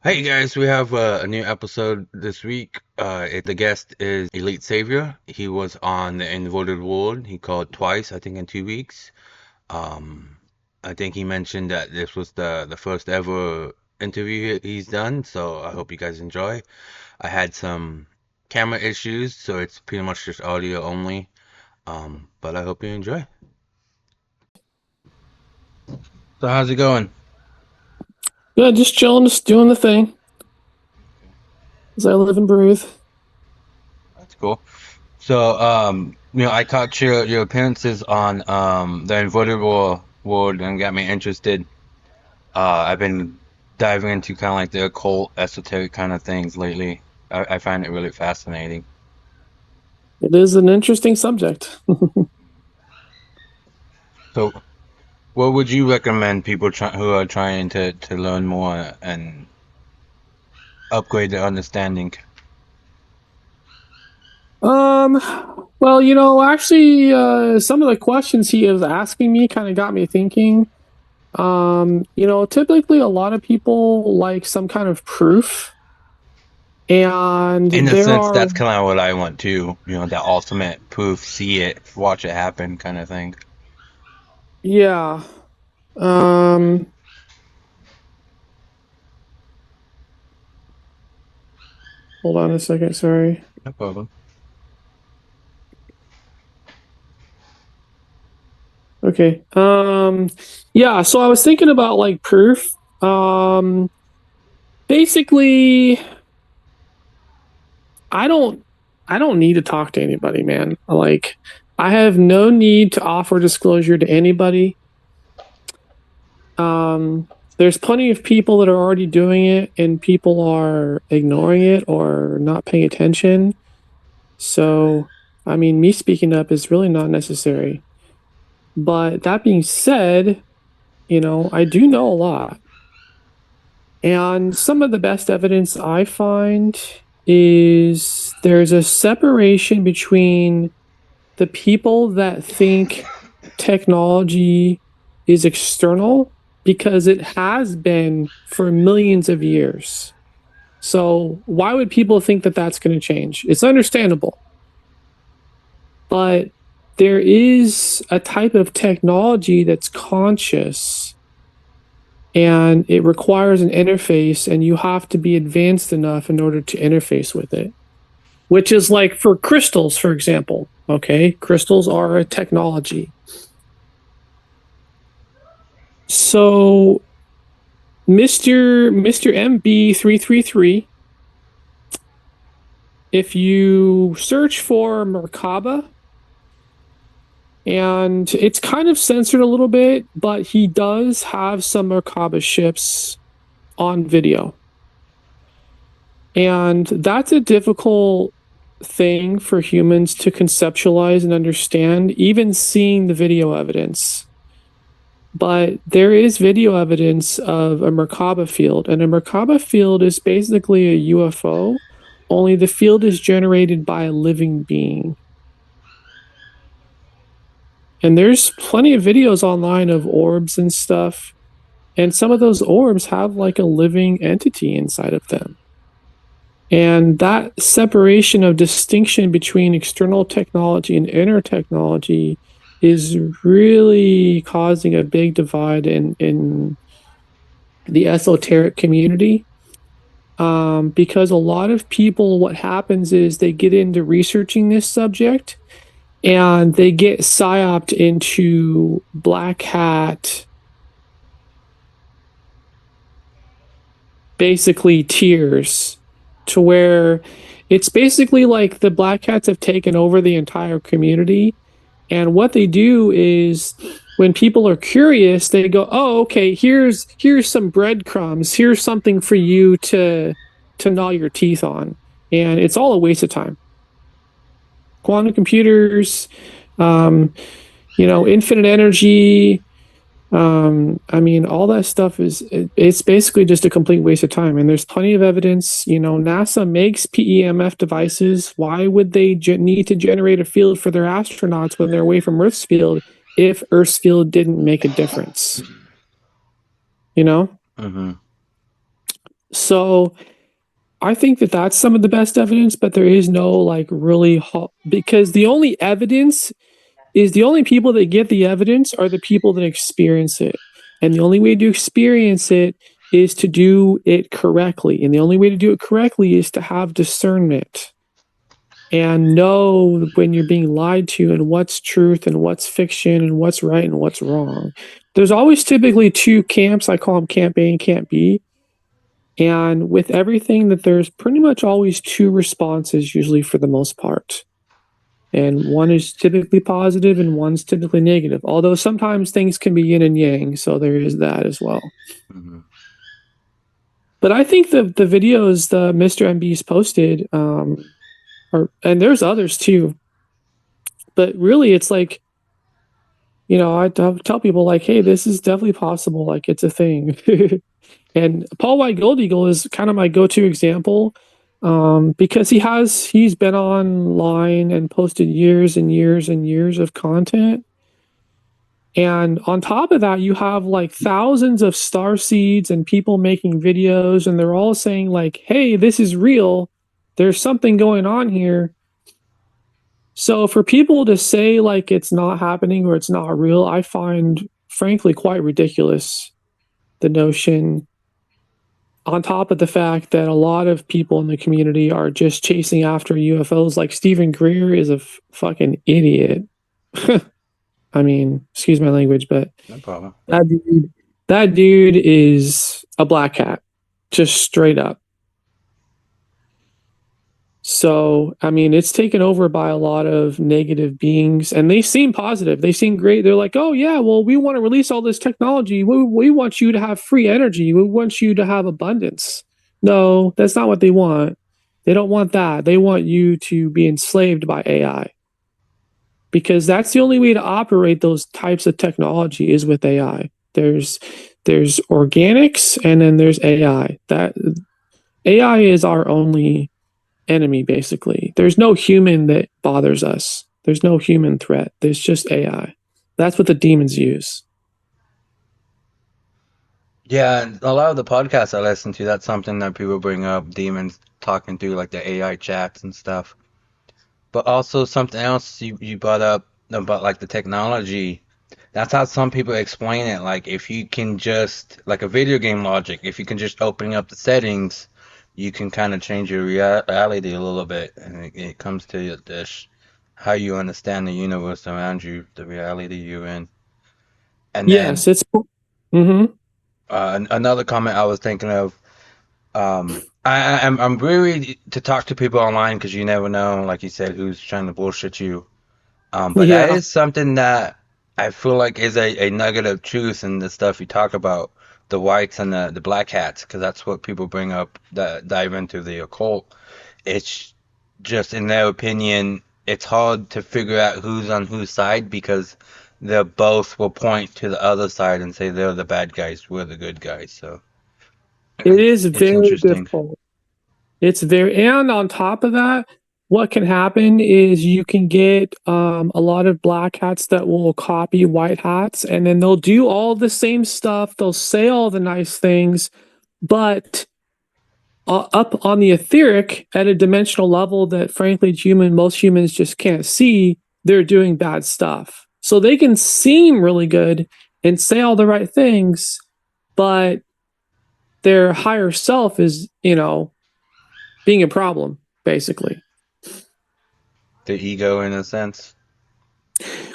Hey guys, we have a new episode this week. The guest is EliteSavior. He was on the Inverted World. He called twice, I think, in 2 weeks. Um, I think he mentioned that this was the first ever interview he's done, so I hope you guys enjoy. I had some camera issues, so it's pretty much just audio only. But I hope you enjoy. So how's it going? Yeah, just chilling, just doing the thing. As I live and breathe. That's cool. So, I caught your appearances on the Inverted World and got me interested. I've been diving into kind of like the occult, esoteric kind of things lately. I find it really fascinating. It is an interesting subject. So, what would you recommend people who are trying to learn more and upgrade their understanding? Um, well, actually, some of the questions he was asking me kind of got me thinking. Typically a lot of people like some kind of proof, and In a there sense, are, that's kind of what I want too. That ultimate proof, see it, watch it happen kind of thing. yeah. Um, Hold on a second, sorry. No problem. Okay. Yeah, so I was thinking about like proof. Basically, I don't I don't need to talk to anybody, man. Like, I have no need to offer disclosure to anybody. Um there's plenty of people that are already doing it and people are ignoring it or not paying attention. So, I mean, me speaking up is really not necessary. But that being said, I do know a lot. And some of the best evidence I find is there's a separation between the people that think technology is external because it has been for millions of years. So, why would people think that that's going to change? It's understandable. But there is a type of technology that's conscious and it requires an interface, and you have to be advanced enough in order to interface with it, which is like for crystals, for example. Okay, crystals are a technology. So Mr. MB333, if you search for Merkaba, and it's kind of censored a little bit, but he does have some Merkaba ships on video. And that's a difficult thing for humans to conceptualize and understand, even seeing the video evidence. But there is video evidence of a Merkaba field, and a Merkaba field is basically a UFO, only the field is generated by a living being. And there's plenty of videos online of orbs and stuff, and some of those orbs have like a living entity inside of them. And that separation of distinction between external technology and inner technology is really causing a big divide in the esoteric community. Because a lot of people, what happens is they get into researching this subject and they get psyoped into black hat, basically tiers, to where it's basically like the black hats have taken over the entire community. And what they do is when people are curious, they go, "Oh, okay, here's some breadcrumbs. Here's something for you to gnaw your teeth on." And it's all a waste of time. Quantum computers, infinite energy, I mean, all that stuff it's basically just a complete waste of time. And there's plenty of evidence. NASA makes PEMF devices. Why would they need to generate a field for their astronauts when they're away from Earth's field if Earth's field didn't make a difference? You know? Mm-hmm. So I think that that's some of the best evidence, but there is no like really because the only evidence is the only people that get the evidence are the people that experience it. And the only way to experience it is to do it correctly. And the only way to do it correctly is to have discernment and know when you're being lied to and what's truth and what's fiction and what's right and what's wrong. There's always typically two camps. I call them camp A and camp B. And with everything that there's pretty much always two responses, usually for the most part. And one is typically positive and one's typically negative. Although sometimes things can be yin and yang, so there is that as well. Hmm. But I think the videos the Mr. MB's posted, and there's others too. But really, it's like, I tell people like, hey, this is definitely possible. Like, it's a thing. And Paul White Gold Eagle is kind of my go-to example, because he's been online and posted years and years and years of content. And on top of that, you have like thousands of star seeds and people making videos, and they're all saying like, hey, this is real. There's something going on here. So for people to say like it's not happening or it's not real, I find frankly quite ridiculous, the notion, on top of the fact that a lot of people in the community are just chasing after UFOs. Like Stephen Greer is a fucking idiot. I mean, excuse my language, but No problem. that dude is a black hat, just straight up. So, I mean, it's taken over by a lot of negative beings, and they seem positive. They seem great. They're like, oh, yeah, well, we want to release all this technology. We want you to have free energy. We want you to have abundance. No, that's not what they want. They don't want that. They want you to be enslaved by AI, because that's the only way to operate those types of technology is with AI. There's organics, and then there's AI. That AI is our only enemy, basically. There's no human that bothers us. There's no human threat. There's just AI. That's what the demons use. Yeah, and a lot of the podcasts I listen to, that's something that people bring up, demons talking through like the AI chats and stuff. But also something else you brought up about like the technology. That's how some people explain it. Like if you can just like a video game logic, if you can just open up the settings, you can kind of change your reality a little bit, and it comes to this how you understand the universe around you, the reality you're in. And then Yes, it's. Mm-hmm. another comment I was thinking of. I'm weary to talk to people online because you never know, like you said, who's trying to bullshit you. But that Yeah, is something that I feel like is a nugget of truth in the stuff you talk about, the whites and the black hats, because that's what people bring up that dive into the occult. It's just, in their opinion, it's hard to figure out who's on whose side because they both will point to the other side and say they're the bad guys, we're the good guys. So it is it's very interesting. difficult. It's very, and on top of that, what can happen is you can get a lot of black hats that will copy white hats, and then they'll do all the same stuff. They'll say all the nice things, but up on the etheric at a dimensional level that frankly most humans just can't see, they're doing bad stuff. So they can seem really good and say all the right things, but their higher self is, being a problem, basically. The ego, in a sense.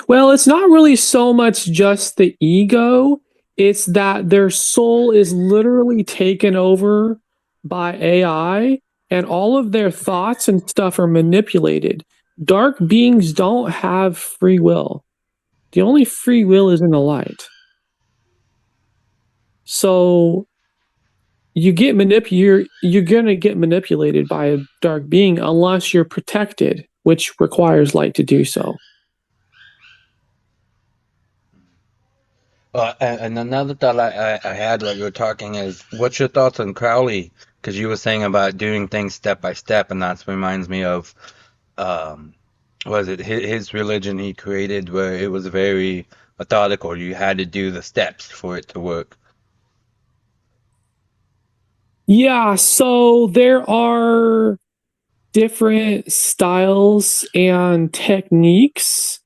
Well, it's not really so much just the ego, it's that their soul is literally taken over by AI, and all of their thoughts and stuff are manipulated. Dark beings don't have free will. The only free will is in the light. So you're going to get manipulated by a dark being unless you're protected, which requires light to do so. And another thought I had while you were talking is, what's your thoughts on Crowley? Because you were saying about doing things step by step, and that reminds me of, um, was it his religion he created where it was very methodical. You had to do the steps for it to work. Yeah, so there are different styles and techniques,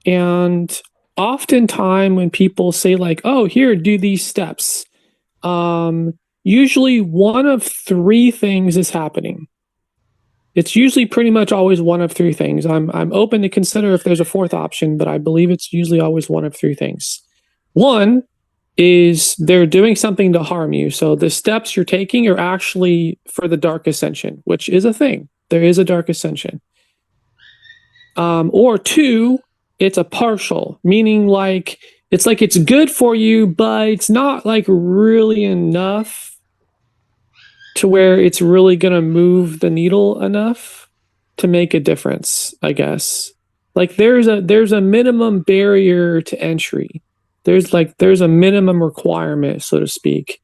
and oftentimes when people say like, "Oh, here, do these steps," usually one of three things is happening. It's usually pretty much always one of three things. I'm open to consider if there's a fourth option, but I believe it's usually always one of three things. One is they're doing something to harm you. So the steps you're taking are actually for the dark ascension, which is a thing. There is a dark ascension. Or two, it's a partial, meaning like it's good for you, but it's not like really enough to where it's really going to move the needle enough to make a difference, I guess. Like there's a minimum barrier to entry. There's a minimum requirement, so to speak,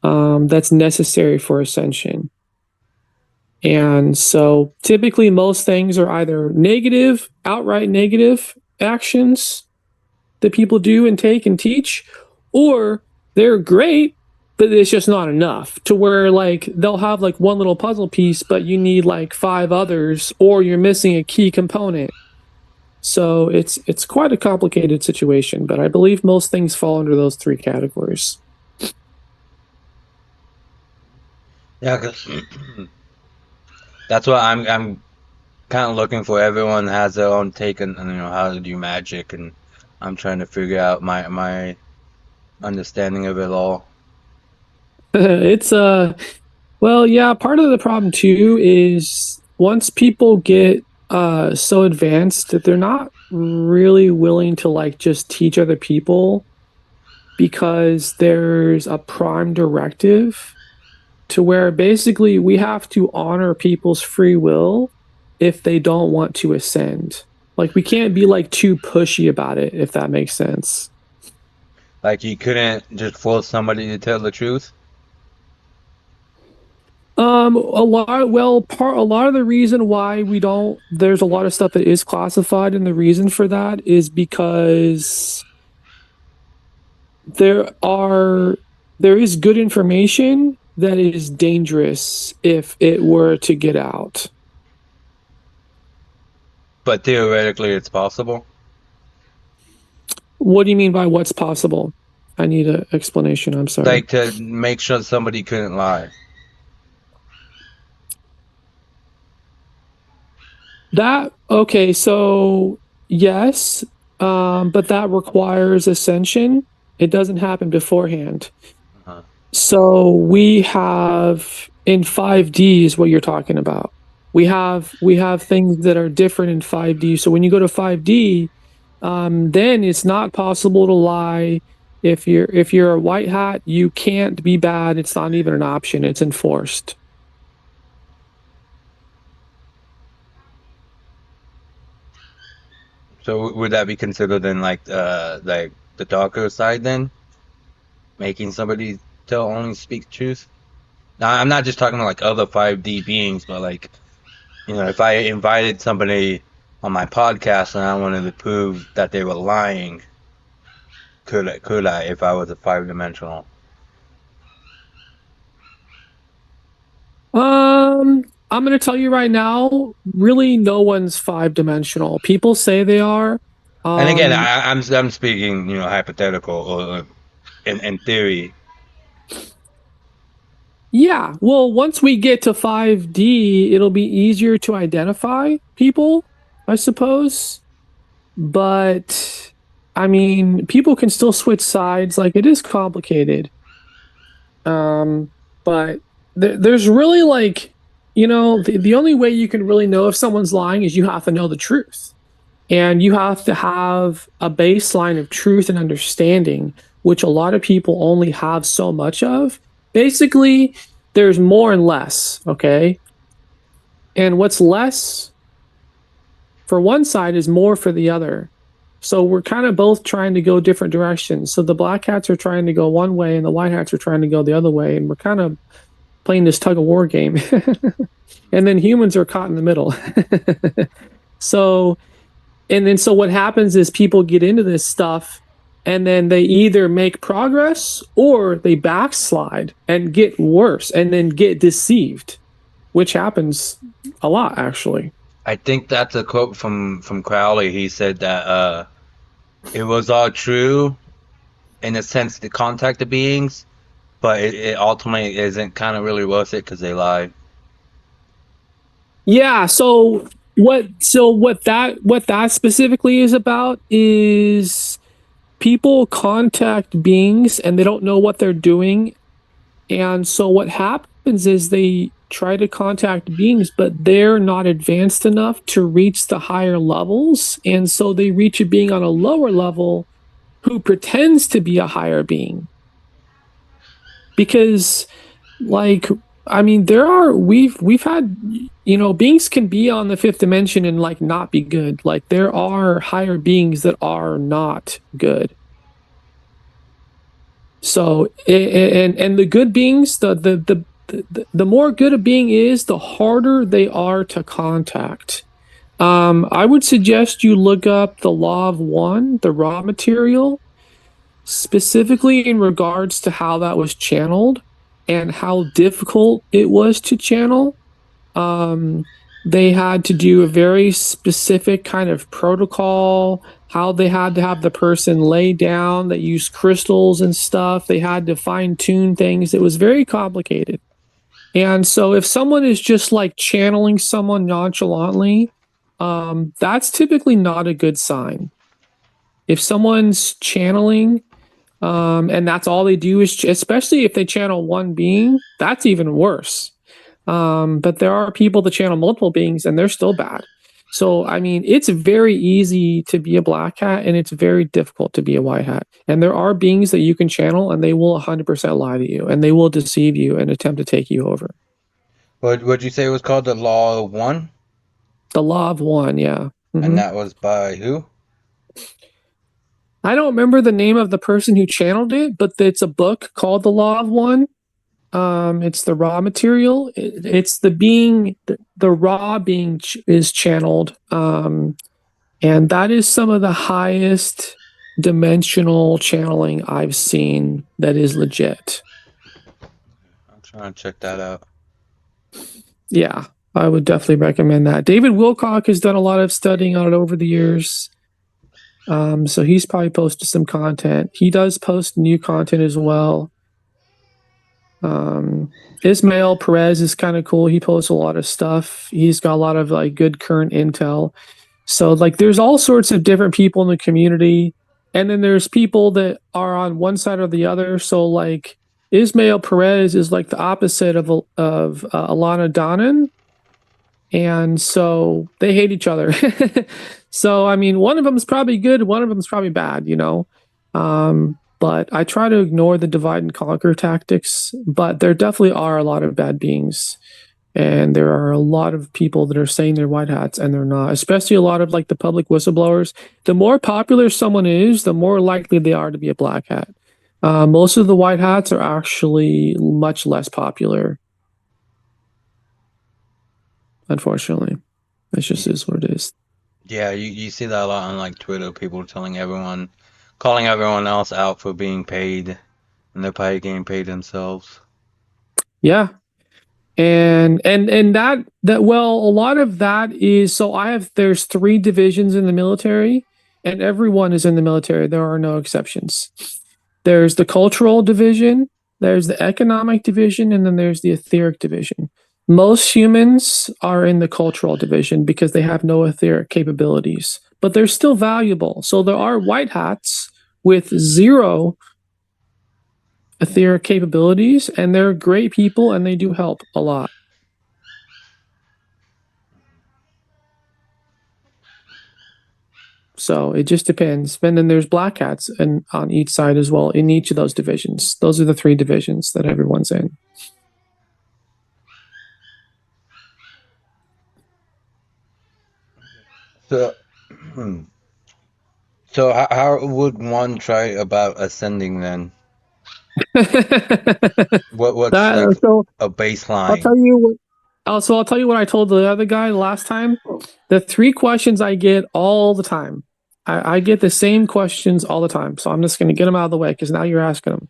that's necessary for ascension. And so typically most things are either negative, outright negative actions that people do and take and teach, or they're great, but it's just not enough to where like they'll have like one little puzzle piece, but you need like five others, or you're missing a key component. So it's quite a complicated situation, but I believe most things fall under those three categories. Yeah, 'cause that's what I'm kind of looking for. Everyone has their own take on, how to do magic, and I'm trying to figure out my understanding of it all. It's well, yeah, part of the problem too is once people get so advanced that they're not really willing to like just teach other people because there's a prime directive to where basically we have to honor people's free will if they don't want to ascend. Like we can't be like too pushy about it, if that makes sense. Like you couldn't just force somebody to tell the truth. A lot of the reason why we don't there's a lot of stuff that is classified, and the reason for that is because there is good information that is dangerous if it were to get out. But theoretically, it's possible. What do you mean by what's possible? I need an explanation. I'm sorry. Like to make sure somebody couldn't lie. Okay, so yes, but that requires ascension. It doesn't happen beforehand. Uh-huh. So we have in 5D is what you're talking about. We have things that are different in 5D. So when you go to 5D, then it's not possible to lie. If you're a white hat, you can't be bad. It's not even an option. It's enforced. So would that be considered then like the darker side then? Making somebody only speak truth? Now I'm not just talking about like other 5D beings, but like, if I invited somebody on my podcast and I wanted to prove that they were lying, could I if I was a 5-dimensional? I'm going to tell you right now, really no one's 5-dimensional. People say they are. And again, I'm speaking, hypothetical or in theory. Yeah, well, once we get to 5D, it'll be easier to identify people, I suppose. But I mean, people can still switch sides. Like it is complicated. But there's really like, the only way you can really know if someone's lying is you have to know the truth. And you have to have a baseline of truth and understanding, which a lot of people only have so much of. Basically, there's more and less, okay? And what's less for one side is more for the other. So we're kind of both trying to go different directions. So the black hats are trying to go one way and the white hats are trying to go the other way. And we're kind of playing this tug of war game. And then humans are caught in the middle. So what happens is people get into this stuff and then they either make progress or they backslide and get worse and then get deceived, which happens a lot, actually. I think that's a quote from Crowley. He said that it was all true in a sense to contact the beings, but it ultimately isn't kind of really worth it because they lie. Yeah, so what that specifically is about is people contact beings and they don't know what they're doing. And so what happens is they try to contact beings, but they're not advanced enough to reach the higher levels. And so they reach a being on a lower level who pretends to be a higher being. Because, like, I mean, we've had, beings can be on the fifth dimension and like not be good. Like there are higher beings that are not good. So and the good beings, the more good a being is, the harder they are to contact. I would suggest you look up the Law of One, the raw material, specifically in regards to how that was channeled and how difficult it was to channel. They had to do a very specific kind of protocol, how they had to have the person lay down. They used crystals and stuff. They had to fine tune things. It was very complicated. And so if someone is just like channeling someone nonchalantly, that's typically not a good sign. If someone's channeling, and that's all they do is, especially if they channel one being, that's even worse. But there are people that channel multiple beings and they're still bad. So, I mean, it's very easy to be a black hat and it's very difficult to be a white hat. And there are beings that you can channel and they will 100% lie to you and they will deceive you and attempt to take you over. What'd you say it was called? The Law of One? The Law of One, yeah. And that was by who? I don't remember the name of the person who channeled it, but it's a book called The Law of One. It's the raw material. It's the being, the raw being is channeled. And that is some of the highest dimensional channeling I've seen that is legit. I'm trying to check that out. Yeah, I would definitely recommend that. David Wilcock has done a lot of studying on it over the years. So he's probably posted some content. He does post new content as well. Ismael Perez is kind of cool. He posts a lot of stuff. He's got a lot of like good current intel. So like there's all sorts of different people in the community. And then there's people that are on one side or the other. So like Ismael Perez is like the opposite of Alana Donan. And so they hate each other. So, I mean, one of them is probably good. One of them is probably bad, but I try to ignore the divide and conquer tactics, but there definitely are a lot of bad beings. And there are a lot of people that are saying they're white hats and they're not, especially a lot of like the public whistleblowers. The more popular someone is, the more likely they are to be a black hat. Most of the white hats are actually much less popular. Unfortunately, it just is what it is. Yeah, you see that a lot on like Twitter, people calling everyone else out for being paid, and they're probably getting paid themselves. Yeah. And that well, a lot of that is, so there's 3 divisions in the military, and everyone is in the military. There are no exceptions. There's the cultural division, there's the economic division, and then there's the etheric division. Most humans are in the cultural division because they have no etheric capabilities, but they're still valuable. So there are white hats with 0 etheric capabilities, and they're great people and they do help a lot. So it just depends. And then there's black hats and on each side as well in each of those divisions. Those are the 3 divisions that everyone's in. So, so how would one try about ascending then? What's like a baseline? I'll tell you what. I'll tell you what I told the other guy last time. The 3 questions I get all the time. I get the same questions all the time, so I'm just going to get them out of the way because now you're asking them.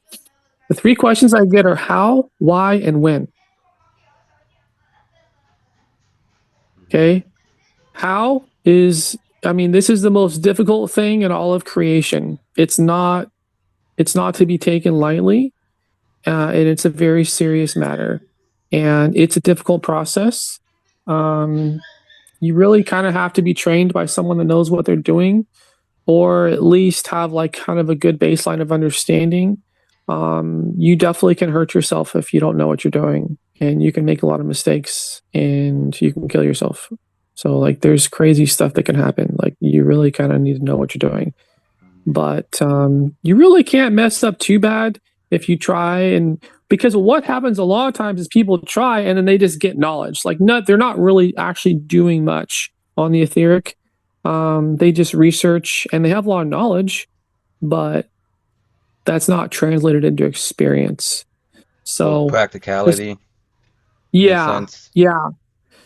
The 3 questions I get are how, why, and when. Okay? How is, I mean, this is the most difficult thing in all of creation. It's not to be taken lightly, and it's a very serious matter, and it's a difficult process. You really kind of have to be trained by someone that knows what they're doing, or at least have like kind of a good baseline of understanding. You definitely can hurt yourself if you don't know what you're doing, and you can make a lot of mistakes and you can kill yourself. So like there's crazy stuff that can happen. Like you really kind of need to know what you're doing. But you really can't mess up too bad if you try, and because what happens a lot of times is people try and then they just get knowledge. Like they're not really actually doing much on the etheric. They just research and they have a lot of knowledge, but that's not translated into experience. So practicality, in a yeah, sense. yeah.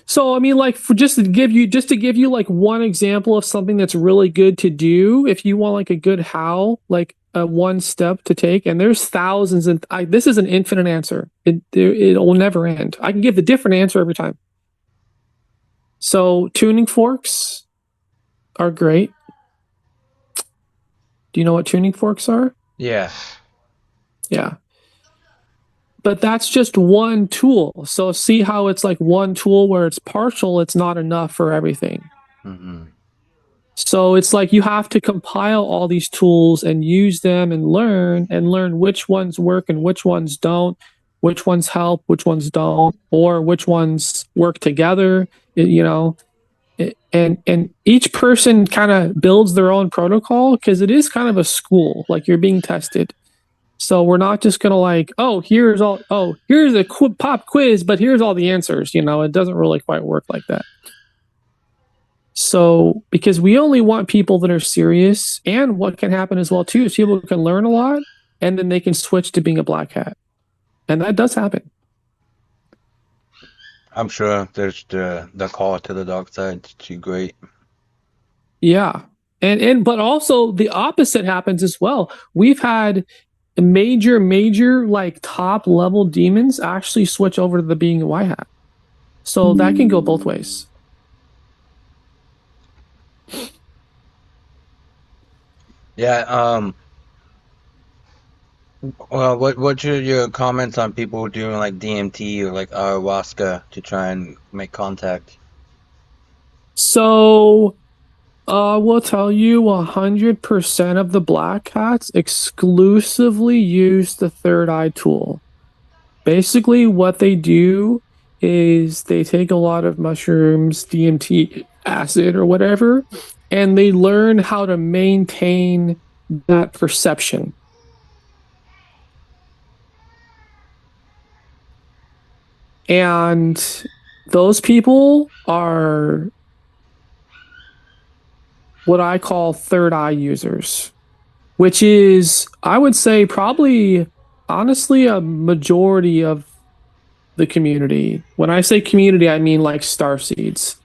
So I mean, like just to give you like one example of something that's really good to do, if you want like a good how, like a one step to take, and there's thousands, and this is an infinite answer. It will never end. I can give the different answer every time. So tuning forks are great. Do you know what tuning forks are? Yeah. Yeah. But that's just one tool. So see how it's like one tool where it's partial, it's not enough for everything. Mm-hmm. So it's like you have to compile all these tools and use them and learn which ones work and which ones don't, which ones help, which ones don't, or which ones work together, and each person kind of builds their own protocol because it is kind of a school, like you're being tested. So we're not just gonna like, here's a pop quiz, but here's all the answers. It doesn't really quite work like that. So because we only want people that are serious, and what can happen as well too is people can learn a lot and then they can switch to being a black hat, and that does happen. I'm sure there's the call to the dark side is too great. Yeah, and but also the opposite happens as well. We've had major like top level demons actually switch over to the being a white hat. So that can go both ways. Yeah. Well, what's your comments on people doing like DMT or like ayahuasca to try and make contact? So we'll tell you 100% of the black hats exclusively use the third eye tool. Basically, what they do is they take a lot of mushrooms, DMT, acid, or whatever, and they learn how to maintain that perception. And those people are what I call third eye users, which is, I would say, probably honestly a majority of the community. When I say community, I mean like starseeds.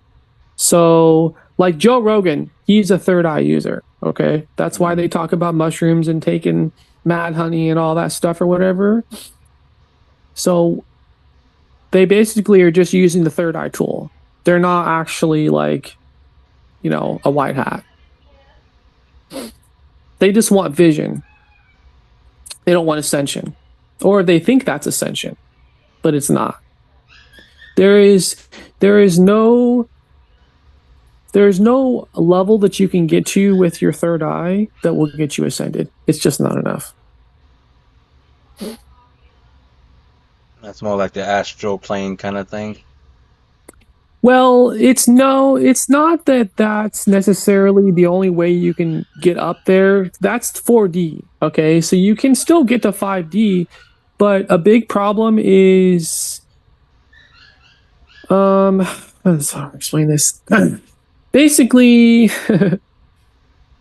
So like Joe Rogan, he's a third eye user. Okay. That's why they talk about mushrooms and taking mad honey and all that stuff or whatever. So they basically are just using the third eye tool. They're not actually like, a white hat. They just want vision. They don't want ascension. Or they think that's ascension, but it's not. There is no level that you can get to with your third eye that will get you ascended. It's just not enough. That's more like the astral plane kind of thing. Well, it's not that that's necessarily the only way you can get up there. That's 4D, okay? So you can still get to 5D, but a big problem is, how to explain this? Basically,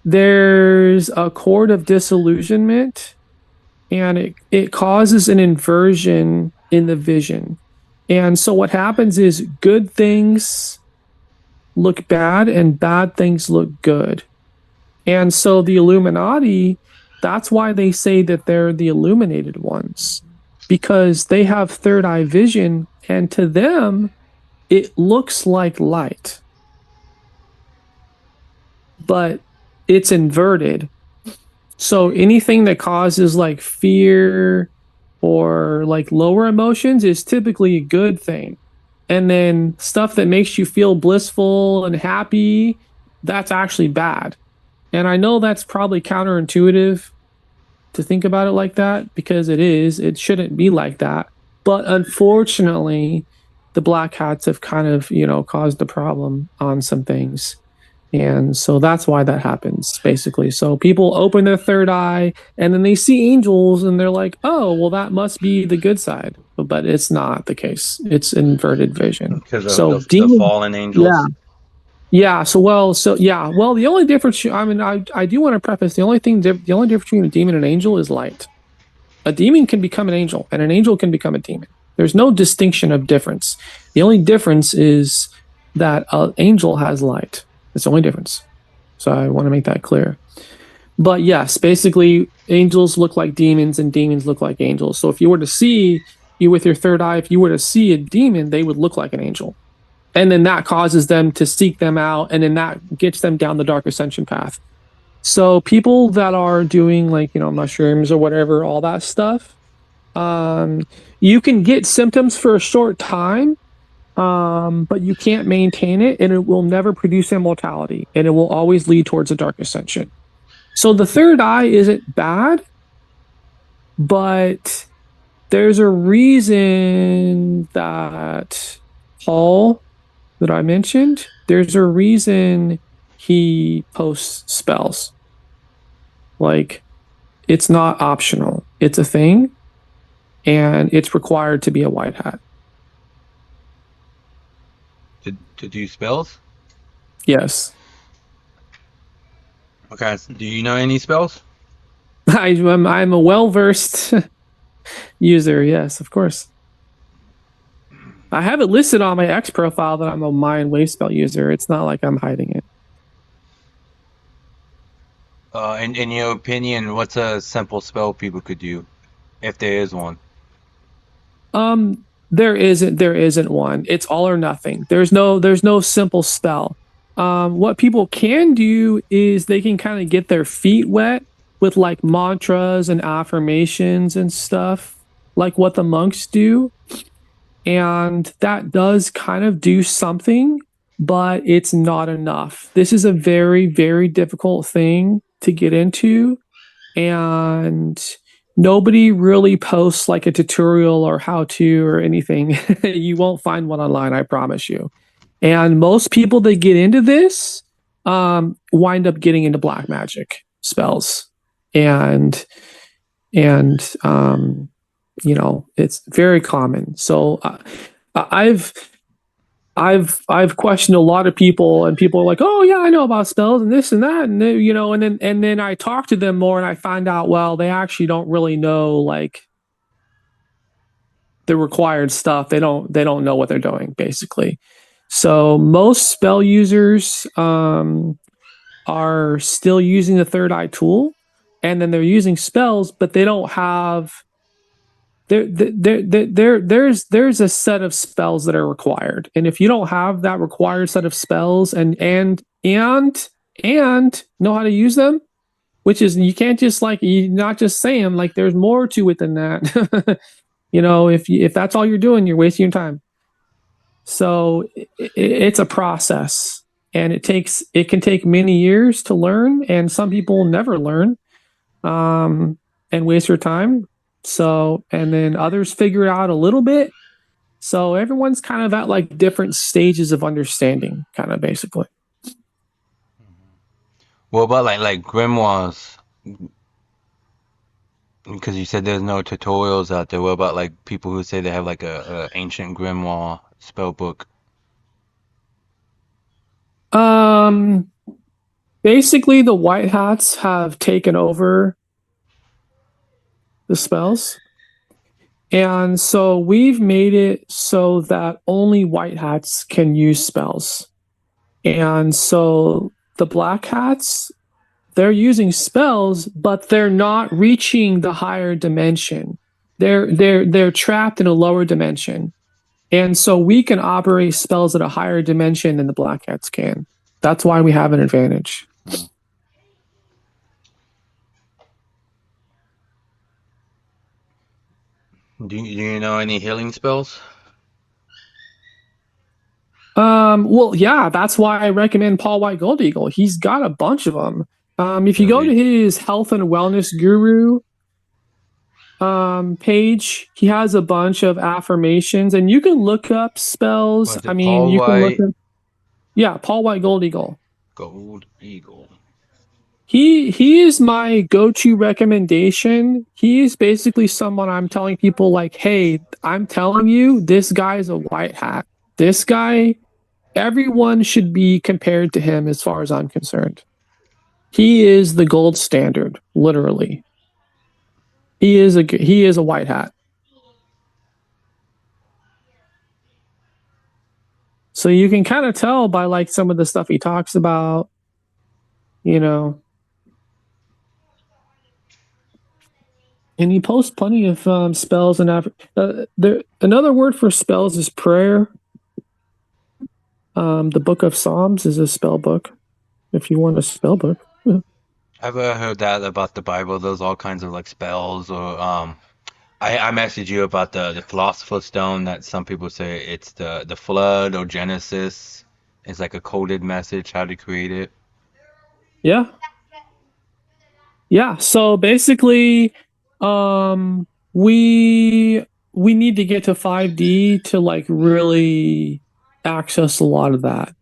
there's a chord of disillusionment, and it causes an inversion in the vision. And so what happens is good things look bad and bad things look good. And so the Illuminati, that's why they say that they're the illuminated ones, because they have third eye vision, and to them, it looks like light, but it's inverted. So anything that causes like fear or like lower emotions is typically a good thing. And then stuff that makes you feel blissful and happy, that's actually bad. And I know that's probably counterintuitive to think about it like that, because it shouldn't be like that. But unfortunately, the black hats have kind of, caused a problem on some things. And so that's why that happens, basically. So people open their third eye and then they see angels and they're like, oh, well, that must be the good side. But it's not the case. It's inverted vision. Because of So the demon, fallen yeah. angels. Yeah. Well, the only difference, I mean, I do want to preface the only difference between a demon and an angel is light. A demon can become an angel and an angel can become a demon. There's no distinction of difference. The only difference is that an angel has light. It's the only difference. So I want to make that clear. But yes, basically, angels look like demons and demons look like angels. So if you were to see you with your third eye, if you were to see a demon, they would look like an angel. And then that causes them to seek them out, and then that gets them down the dark ascension path. So people that are doing like, mushrooms or whatever, all that stuff, you can get symptoms for a short time, but you can't maintain it, and it will never produce immortality, and it will always lead towards a dark ascension. So the third eye isn't bad, but there's a reason that Paul, that I mentioned, there's a reason he posts spells. Like, it's not optional. It's a thing, and it's required to be a white hat. To do spells? Yes. Okay. Do you know any spells? I'm a well-versed user. Yes, of course. I have it listed on my X profile that I'm a Mayan wave spell user. It's not like I'm hiding it. In your opinion, what's a simple spell people could do, if there is one? There isn't one. It's all or nothing. There's no simple spell. What people can do is they can kind of get their feet wet with like mantras and affirmations and stuff, like what the monks do. And that does kind of do something, but it's not enough. This is a very, very difficult thing to get into. And nobody really posts like a tutorial or how to or anything. You won't find one online, I promise you. And most people that get into this wind up getting into black magic spells, and it's very common. So I've questioned a lot of people, and people are like, "Oh yeah, I know about spells and this and that," and and then I talk to them more, and I find out, well, they actually don't really know like the required stuff. They don't know what they're doing, basically. So most spell users are still using the third eye tool, and then they're using spells, but they don't have there's a set of spells that are required. And if you don't have that required set of spells and know how to use them, which is, you can't just like, you not just say them, like there's more to it than that. If that's all you're doing, you're wasting your time. So it's a process, and it can take many years to learn, and some people never learn, and waste your time. So, and then others figure it out a little bit. So everyone's kind of at like different stages of understanding, kind of basically. What about like grimoires? Because you said there's no tutorials out there. What about like people who say they have like a ancient grimoire spell book? Basically the white hats have taken over the spells. And so we've made it so that only white hats can use spells. And so the black hats, they're using spells, but they're not reaching the higher dimension. They're trapped in a lower dimension. And so we can operate spells at a higher dimension than the Black Cats can. That's why we have an advantage. Do you know any healing spells? Well, yeah, that's why I recommend Paul White Gold Eagle. He's got a bunch of them. If you go to his health and wellness guru page, he has a bunch of affirmations, and you can look up spells. I mean, Paul you can look White up, yeah, Paul White Gold Eagle. Gold Eagle. He is my go-to recommendation. He is basically someone I'm telling people like, hey, I'm telling you, this guy's a white hat. This guy, everyone should be compared to him as far as I'm concerned. He is the gold standard, literally. He is a white hat. So you can kind of tell by like some of the stuff he talks about, you know. And he posts plenty of spells and another word for spells is prayer. The Book of Psalms is a spell book. If you want a spell book, I've heard that about the Bible. There's all kinds of like spells, or I messaged you about the Philosopher's Stone. That some people say it's the flood or Genesis. It's like a coded message how to create it. yeah. So basically, we need to get to 5D to like really access a lot of that.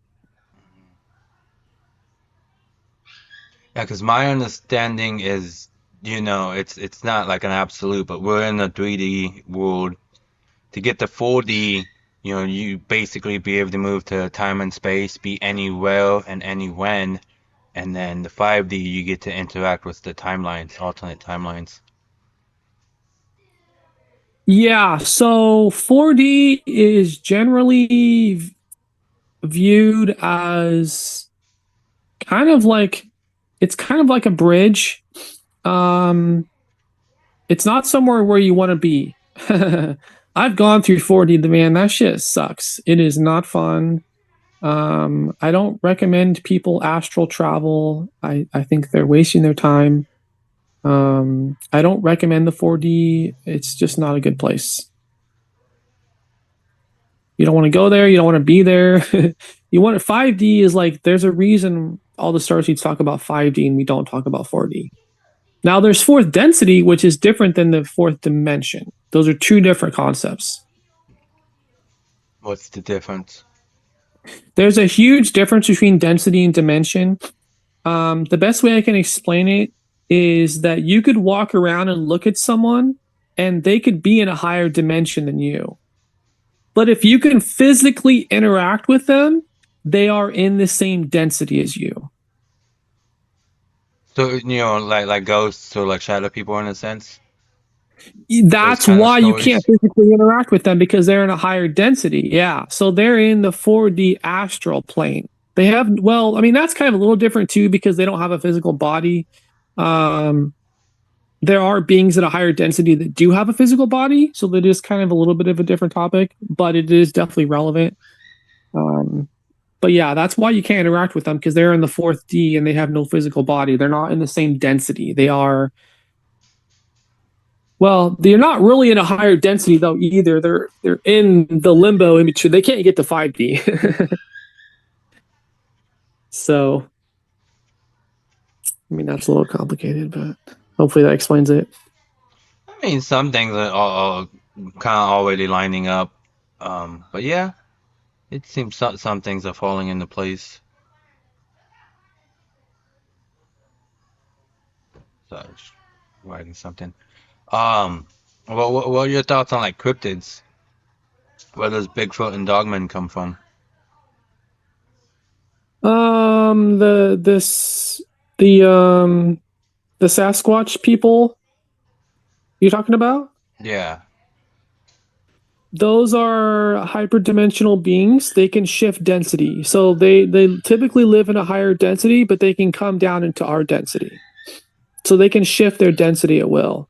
Yeah, because my understanding is, it's not like an absolute, but we're in a 3D world. To get to 4D, you basically be able to move to time and space, be anywhere and any when, and then the 5D you get to interact with the timelines, alternate timelines. Yeah, so 4D is generally viewed as kind of like it's kind of like a bridge. It's not somewhere where you want to be. I've gone through 4D, man, that shit sucks. It is not fun. I don't recommend people astral travel. I think they're wasting their time. I don't recommend the 4D. It's just not a good place. You don't want to go there. You don't want to be there. You want 5D is like, there's a reason all the starseeds talk about 5D and we don't talk about 4D. Now there's fourth density, which is different than the fourth dimension. Those are two different concepts. What's the difference? There's a huge difference between density and dimension. The best way I can explain it is that you could walk around and look at someone and they could be in a higher dimension than you. But if you can physically interact with them, they are in the same density as you. So, like ghosts or like shadow people in a sense? That's why you can't physically interact with them, because they're in a higher density. Yeah. So they're in the 4D astral plane. They have, well, I mean, that's kind of a little different too, because they don't have a physical body. There are beings at a higher density that do have a physical body. So that is kind of a little bit of a different topic, but it is definitely relevant. But yeah, that's why you can't interact with them, because they're in the 4D and they have no physical body. They're not in the same density. They are, well, they're not really in a higher density though either. They're in the limbo in between. They can't get to 5D. So, I mean, that's a little complicated, but hopefully that explains it. I mean, some things are kind of already lining up. But yeah, it seems some things are falling into place. So, just writing something. What are your thoughts on like cryptids? Where does Bigfoot and Dogman come from? The Sasquatch people you're talking about? Yeah. Those are hyperdimensional beings. They can shift density. So they typically live in a higher density, but they can come down into our density. So they can shift their density at will.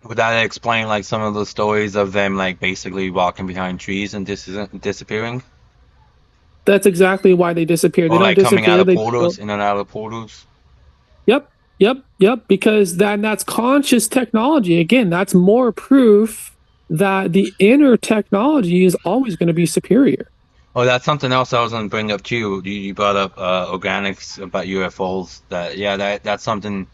Would that explain like some of the stories of them like basically walking behind trees and disappearing? That's exactly why they disappear. They Or don't like coming out disappear. of portals, in and out of portals? Yep, yep. Because that's conscious technology. Again, that's more proof that the inner technology is always going to be superior. Oh, that's something else I was gonna bring up too. You brought up organics about UFOs. That's something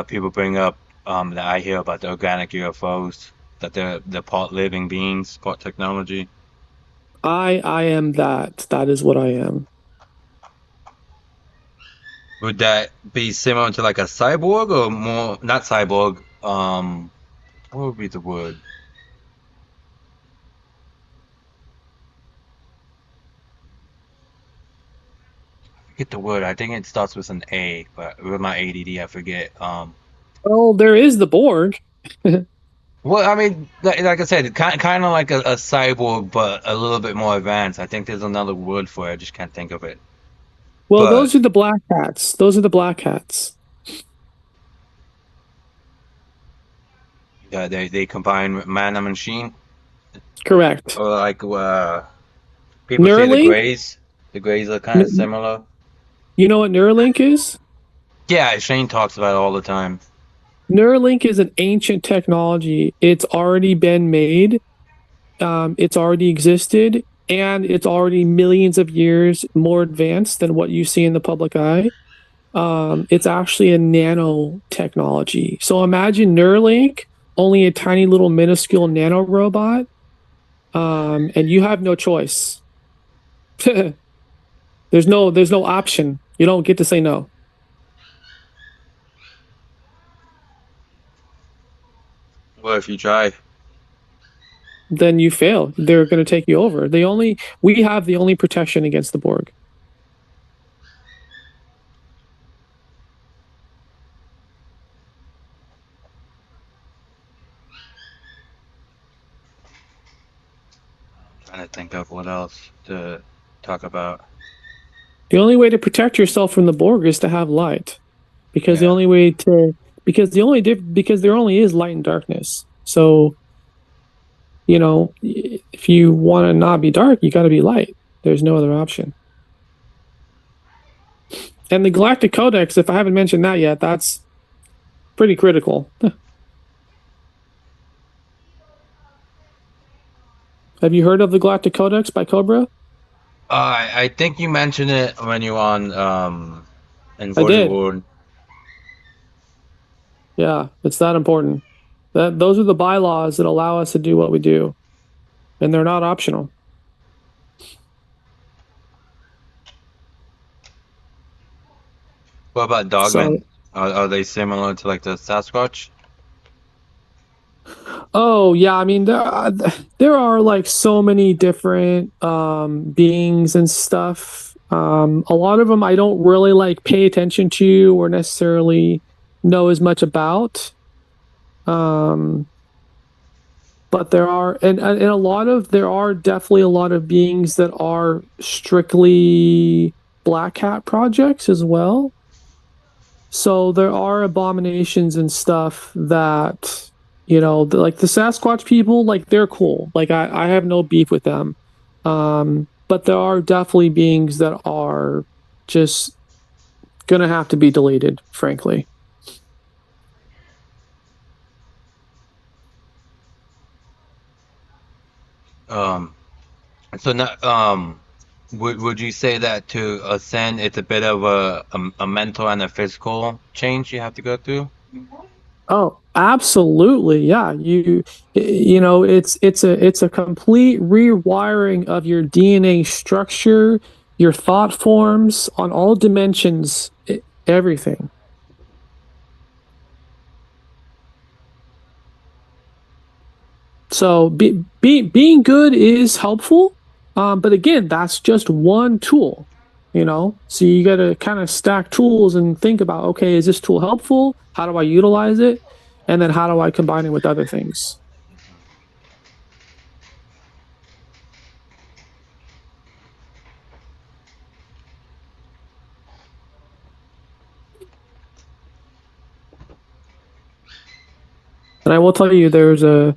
people bring up that I hear about the organic UFOs, that they're part living beings, part technology. I am that. That is what I am. Would that be similar to like a cyborg or more, not cyborg, what would be the word? I forget the word. I think it starts with an A, but with my ADD, I forget. Well, there is the Borg. Well, I mean, like I said, kind of like a cyborg, but a little bit more advanced. I think there's another word for it. I just can't think of it. Well, But those are the black hats. Those are the black hats. they combine man and machine, Correct. or like people say the Neuralink. Greys. The Greys are kind of similar. You know what Neuralink is? Yeah, Shane talks about it all the time. Neuralink is an ancient technology. It's already been made. It's already existed, and it's already millions of years more advanced than what you see in the public eye. It's actually a nanotechnology. So imagine Neuralink, only a tiny little minuscule nano robot, and you have no choice. There's no option. You don't get to say no. Well, if you try. Then you fail. They're going to take you over. We have the only protection against the Borg. Trying to think of what else to talk about. The only way to protect yourself from the Borg is to have light, because Yeah. because there only is light and darkness. So, if you want to not be dark, you got to be light. There's no other option. And the Galactic Codex, if I haven't mentioned that yet, that's pretty critical. Have you heard of the Galactic Codex by Cobra? I think you mentioned it when you were on I Inverted did. World. Yeah, it's that important. Those are the bylaws that allow us to do what we do, and they're not optional. What about So, Dogmen? Are they similar to like the Sasquatch? oh yeah, I mean there are like so many different beings and stuff. A lot of them I don't really like pay attention to or necessarily know as much about. Um, but there are there are definitely a lot of beings that are strictly black hat projects as well. So there are abominations and stuff that, like the Sasquatch people, like they're cool. Like I have no beef with them. But there are definitely beings that are just gonna have to be deleted, frankly. Um, so not would you say that to ascend it's a bit of a mental and a physical change you have to go through? Oh, absolutely. Yeah. It's a complete rewiring of your DNA structure, your thought forms on all dimensions, everything. So being good is helpful. But again, that's just one tool, So you got to kind of stack tools and think about, okay, is this tool helpful? How do I utilize it? And then how do I combine it with other things? And I will tell you, there's a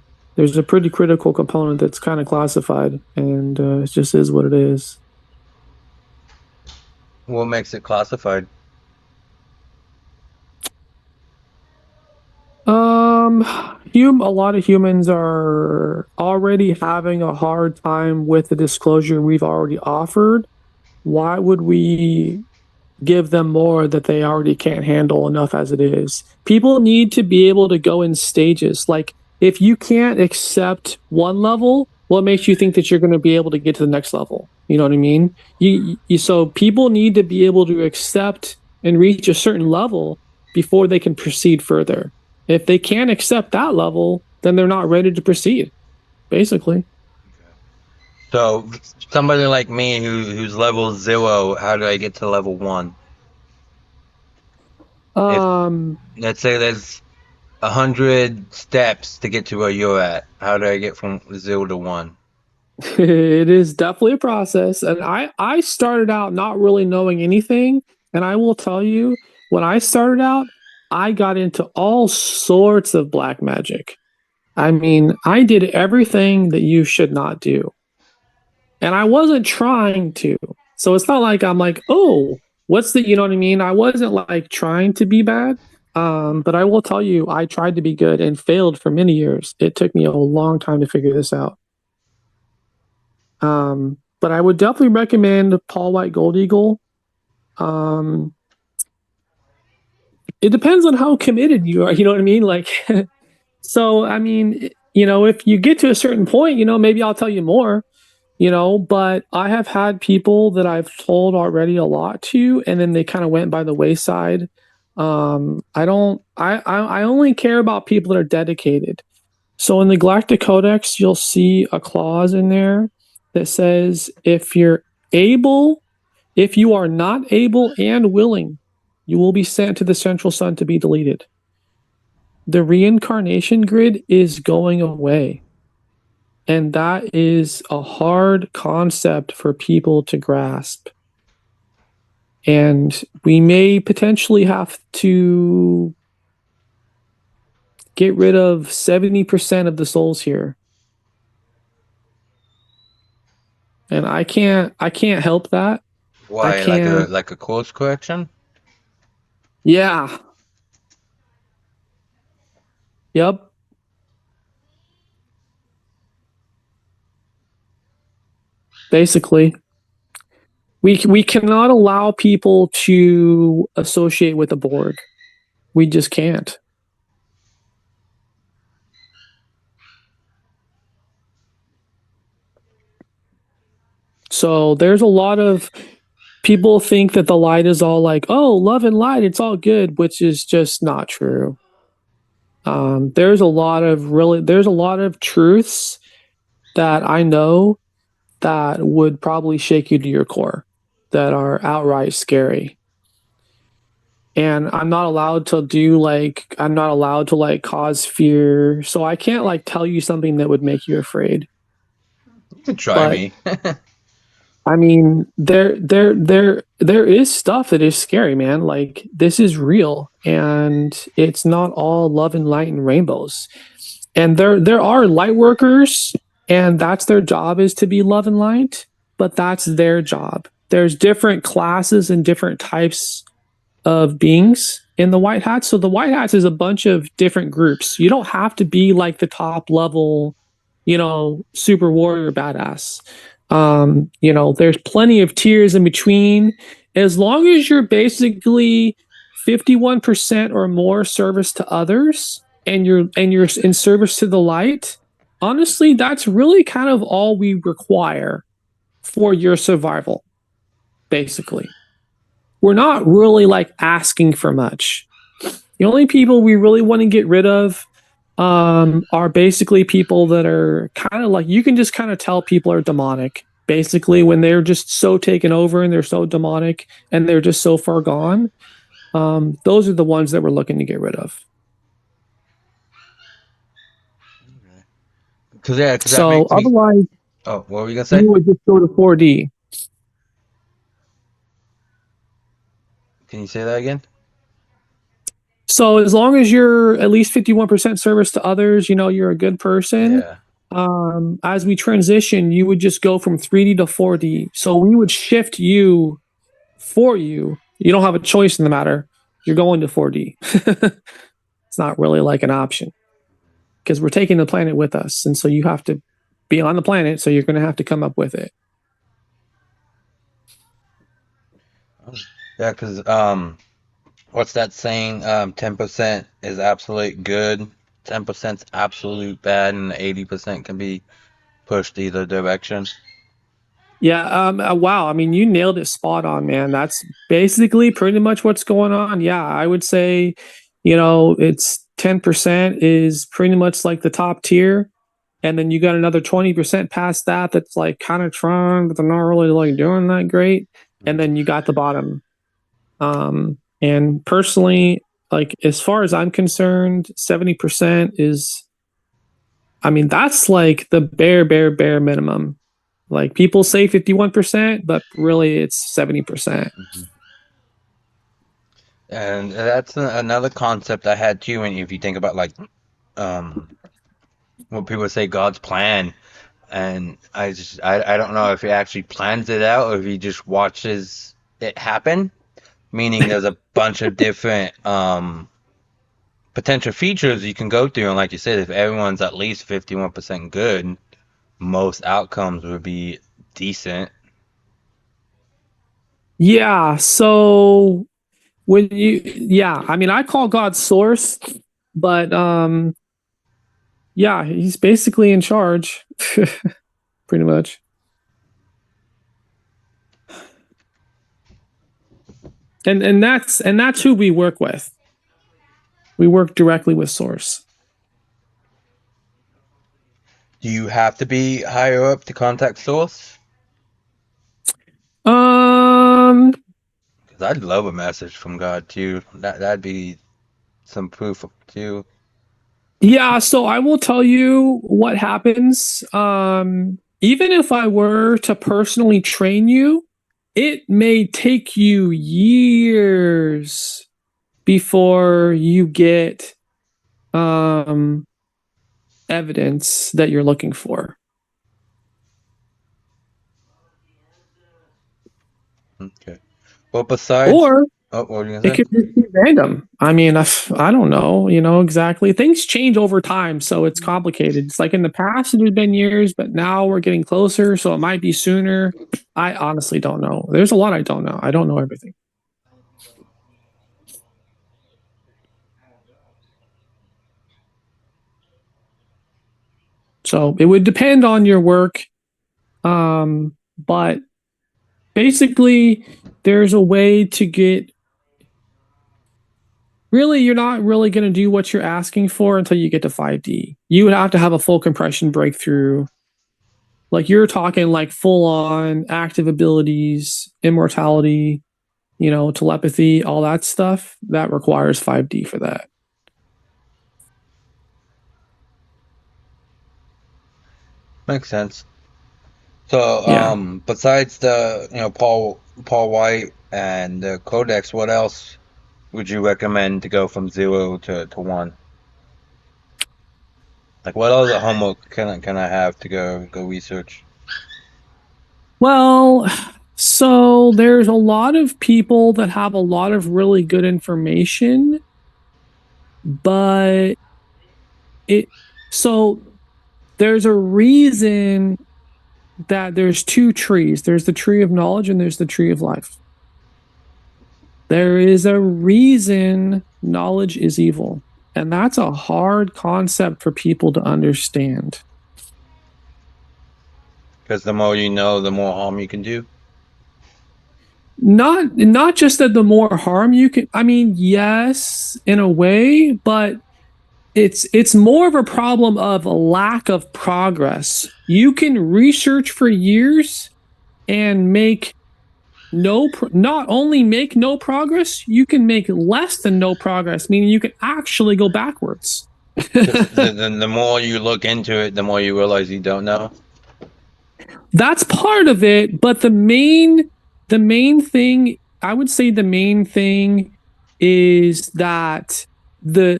pretty critical component that's kind of classified, and it just is what it is. What makes it classified? A lot of humans are already having a hard time with the disclosure we've already offered. Why would we give them more that they already can't handle enough as it is? People need to be able to go in stages. Like, if you can't accept one level, what makes you think that you're going to be able to get to the next level? You know what I mean? So people need to be able to accept and reach a certain level before they can proceed further. If they can't accept that level, then they're not ready to proceed, basically. So somebody like me who's level 0, how do I get to level 1? If Um, let's say there's 100 steps to get to where you're at, how do I get from 0 to 1? it is definitely a process. And I started out not really knowing anything. And I will tell you, when I started out, I got into all sorts of black magic. I mean, I did everything that you should not do. And I wasn't trying to. So it's not like I'm like, oh, you know what I mean? I wasn't like trying to be bad. But I will tell you, I tried to be good and failed for many years. It took me a long time to figure this out. But I would definitely recommend Paul White Gold Eagle. Um, it depends on how committed you are. You know what I mean? Like, so I mean, if you get to a certain point, maybe I'll tell you more. But I have had people that I've told already a lot to, and then they kind of went by the wayside. I don't. I only care about people that are dedicated. So in the Galactic Codex, you'll see a clause in there that says if you are not able and willing, you will be sent to the Central Sun to be deleted. The reincarnation grid is going away. And that is a hard concept for people to grasp. And we may potentially have to get rid of 70% of the souls here. And I can't help that. Why? I can't. Like a course correction? Yeah. Yep. Basically, we cannot allow people to associate with the Borg. We just can't. So there's a lot of people think that the light is all like, oh, love and light, it's all good, which is just not true. There's a lot of truths that I know that would probably shake you to your core, that are outright scary. And I'm not allowed to like cause fear. So I can't like tell you something that would make you afraid. You can try But me. I mean, there is stuff that is scary, man. Like, this is real, and it's not all love and light and rainbows. And there are light workers, and that's their job, is to be love and light, but that's their job. There's different classes and different types of beings in the White Hats. So the White Hats is a bunch of different groups. You don't have to be like the top level, super warrior badass. There's plenty of tiers in between. As long as you're basically 51% or more service to others, and you're in service to the light, honestly, that's really kind of all we require for your survival, basically. We're not really like asking for much. The only people we really want to get rid of are basically people that are kind of like, you can just kind of tell people are demonic. Basically, when they're just so taken over and they're so demonic and they're just so far gone, those are the ones that we're looking to get rid of. Because that So makes me. otherwise, Oh, what were you gonna say? you would just go to 4D. Can you say that again? So as long as you're at least 51% service to others, you're a good person. Yeah. As we transition, you would just go from 3D to 4D. So we would shift you for you. You don't have a choice in the matter. You're going to 4D. It's not really like an option because we're taking the planet with us. And so you have to be on the planet. So you're going to have to come up with it. Yeah, because what's that saying? 10% is absolute good, 10% is absolute bad, and 80% can be pushed either direction. Yeah. Wow. I mean, you nailed it spot on, man. That's basically pretty much what's going on. Yeah. I would say, it's 10% is pretty much like the top tier. And then you got another 20% past that that's like kind of trying, but they're not really like doing that great. And then you got the bottom. And personally, like as far as I'm concerned, 70% is, I mean, that's like the bare minimum. Like people say 51%, but really it's 70%. And that's another concept I had too. And if you think about like um, what people say, God's plan, and I don't know if he actually plans it out or if he just watches it happen. Meaning, there's a bunch of different potential features you can go through, and like you said, if everyone's at least 51% good, most outcomes would be decent. Yeah. So yeah, I mean, I call God source, but yeah, he's basically in charge, pretty much. And that's who we work with. We work directly with source. Do you have to be higher up to contact source? Um, Because I'd love a message from God too. That'd be some proof too. yeah, so I will tell you what happens. Even if I were to personally train you, it may take you years before you get evidence that you're looking for. Okay. Well, besides, Or oh, what were you it gonna say? could just be random. I mean, I don't know, exactly. Things change over time, so it's complicated. It's like in the past, it has been years, but now we're getting closer, so it might be sooner. I honestly don't know. There's a lot I don't know. I don't know everything. So it would depend on your work. But basically, there's a way to get really, you're not really going to do what you're asking for until you get to 5D. You would have to have a full compression breakthrough. Like you're talking like full on active abilities, immortality, telepathy, all that stuff. That requires 5D for that. Makes sense. So, Yeah. besides the Paul White and the Codex, what else would you recommend to go from 0 to 1? Like, what other homework can I have to go research? Well, so there's a lot of people that have a lot of really good information, but so there's a reason that there's two trees. There's the tree of knowledge and there's the tree of life. There is a reason knowledge is evil. And that's a hard concept for people to understand. Because the more you know, the more harm you can do. Not just that the more harm you can, I mean, yes, in a way, but it's more of a problem of a lack of progress. You can research for years and not only make no progress, you can make less than no progress, meaning you can actually go backwards. Because the more you look into it, the more you realize you don't know. That's part of it, but the main thing, I would say the main thing is that the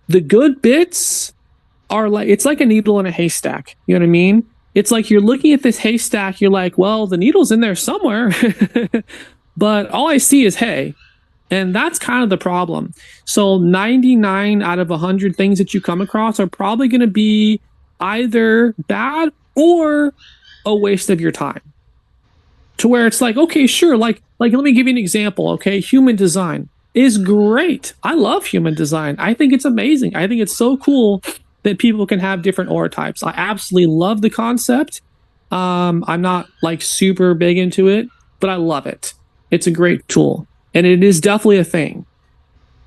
good bits are like, it's like a needle in a haystack. You know what I mean? It's like you're looking at this haystack, you're like, well, the needle's in there somewhere, but all I see is hay. And that's kind of the problem. So 99 out of 100 things that you come across are probably going to be either bad or a waste of your time. To where it's like, okay, sure, like let me give you an example, okay? Human design is great. I love human design. I think it's amazing. I think it's so cool that people can have different aura types. I absolutely love the concept. I'm not like super big into it, but I love it. It's a great tool, and it is definitely a thing.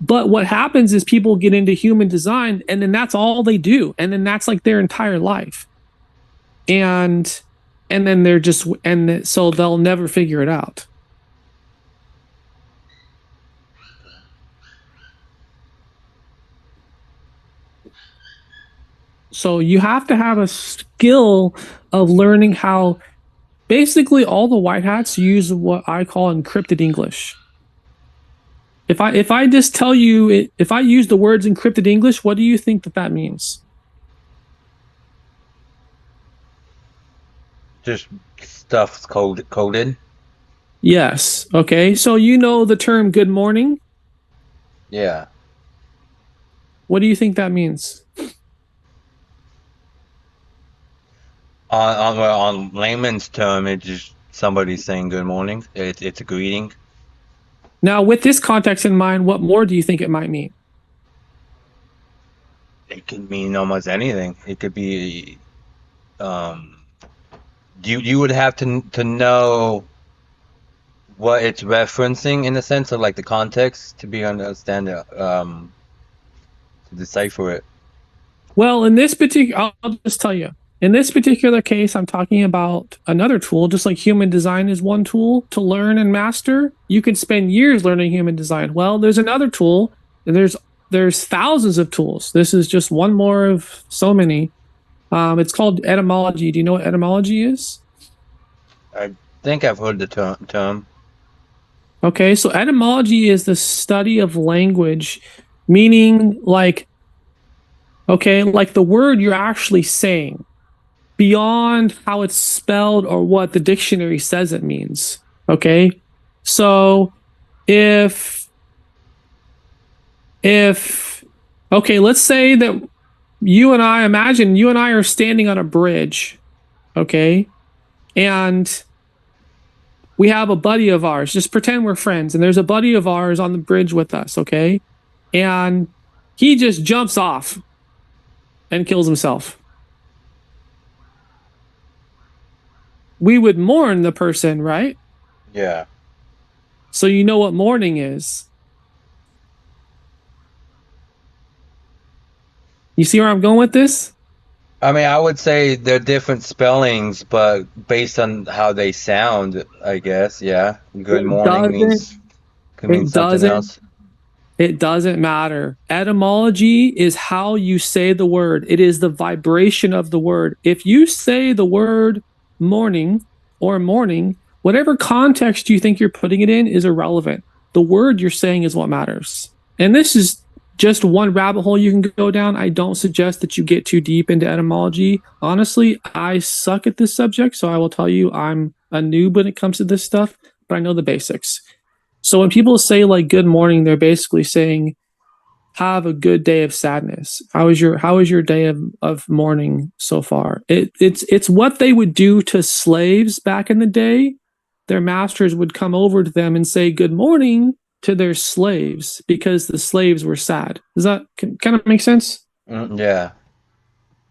But what happens is people get into human design, and then that's all they do, and then that's like their entire life. And then they're just, and so they'll never figure it out. So you have to have a skill of learning how, basically all the white hats use what I call encrypted English. If I just tell you, if I use the words encrypted English, what do you think that means? Just stuff's coded. Yes. Okay. So you know the term good morning? Yeah. What do you think that means? On layman's term, it's just somebody saying good morning. It's a greeting. Now, with this context in mind, what more do you think it might mean? It could mean almost anything. It could be, you would have to know what it's referencing in the sense of like the context to be understand it, to decipher it. Well, in this particular, I'll just tell you, in this particular case, I'm talking about another tool. Just like human design is one tool to learn and master, you could spend years learning human design. Well, there's another tool, and there's thousands of tools. This is just one more of so many. It's called etymology. Do you know what etymology is? I think I've heard the term. Okay, so etymology is the study of language, meaning like, okay, like the word you're actually saying, beyond how it's spelled or what the dictionary says it means. Okay, so if okay, let's say that imagine you and I are standing on a bridge, okay, and we have a buddy of ours. Just pretend we're friends, and there's a buddy of ours on the bridge with us, okay, and he just jumps off and kills himself. We would mourn the person, right? Yeah. So you know what mourning is. You see where I'm going with this? I mean, I would say they're different spellings, but based on how they sound, I guess, yeah. Good morning could mean something else. It doesn't matter. Etymology is how you say the word. It is the vibration of the word. If you say the word morning or morning, whatever context you think you're putting it in is irrelevant. The word you're saying is what matters. And this is just one rabbit hole you can go down. I don't suggest that you get too deep into etymology. Honestly, I suck at this subject, so I will tell you I'm a noob when it comes to this stuff, but I know the basics. So when people say like good morning, they're basically saying have a good day of sadness. How is your day of mourning so far? It's what they would do to slaves back in the day. Their masters would come over to them and say good morning to their slaves because the slaves were sad. Does that kind of make sense? Yeah.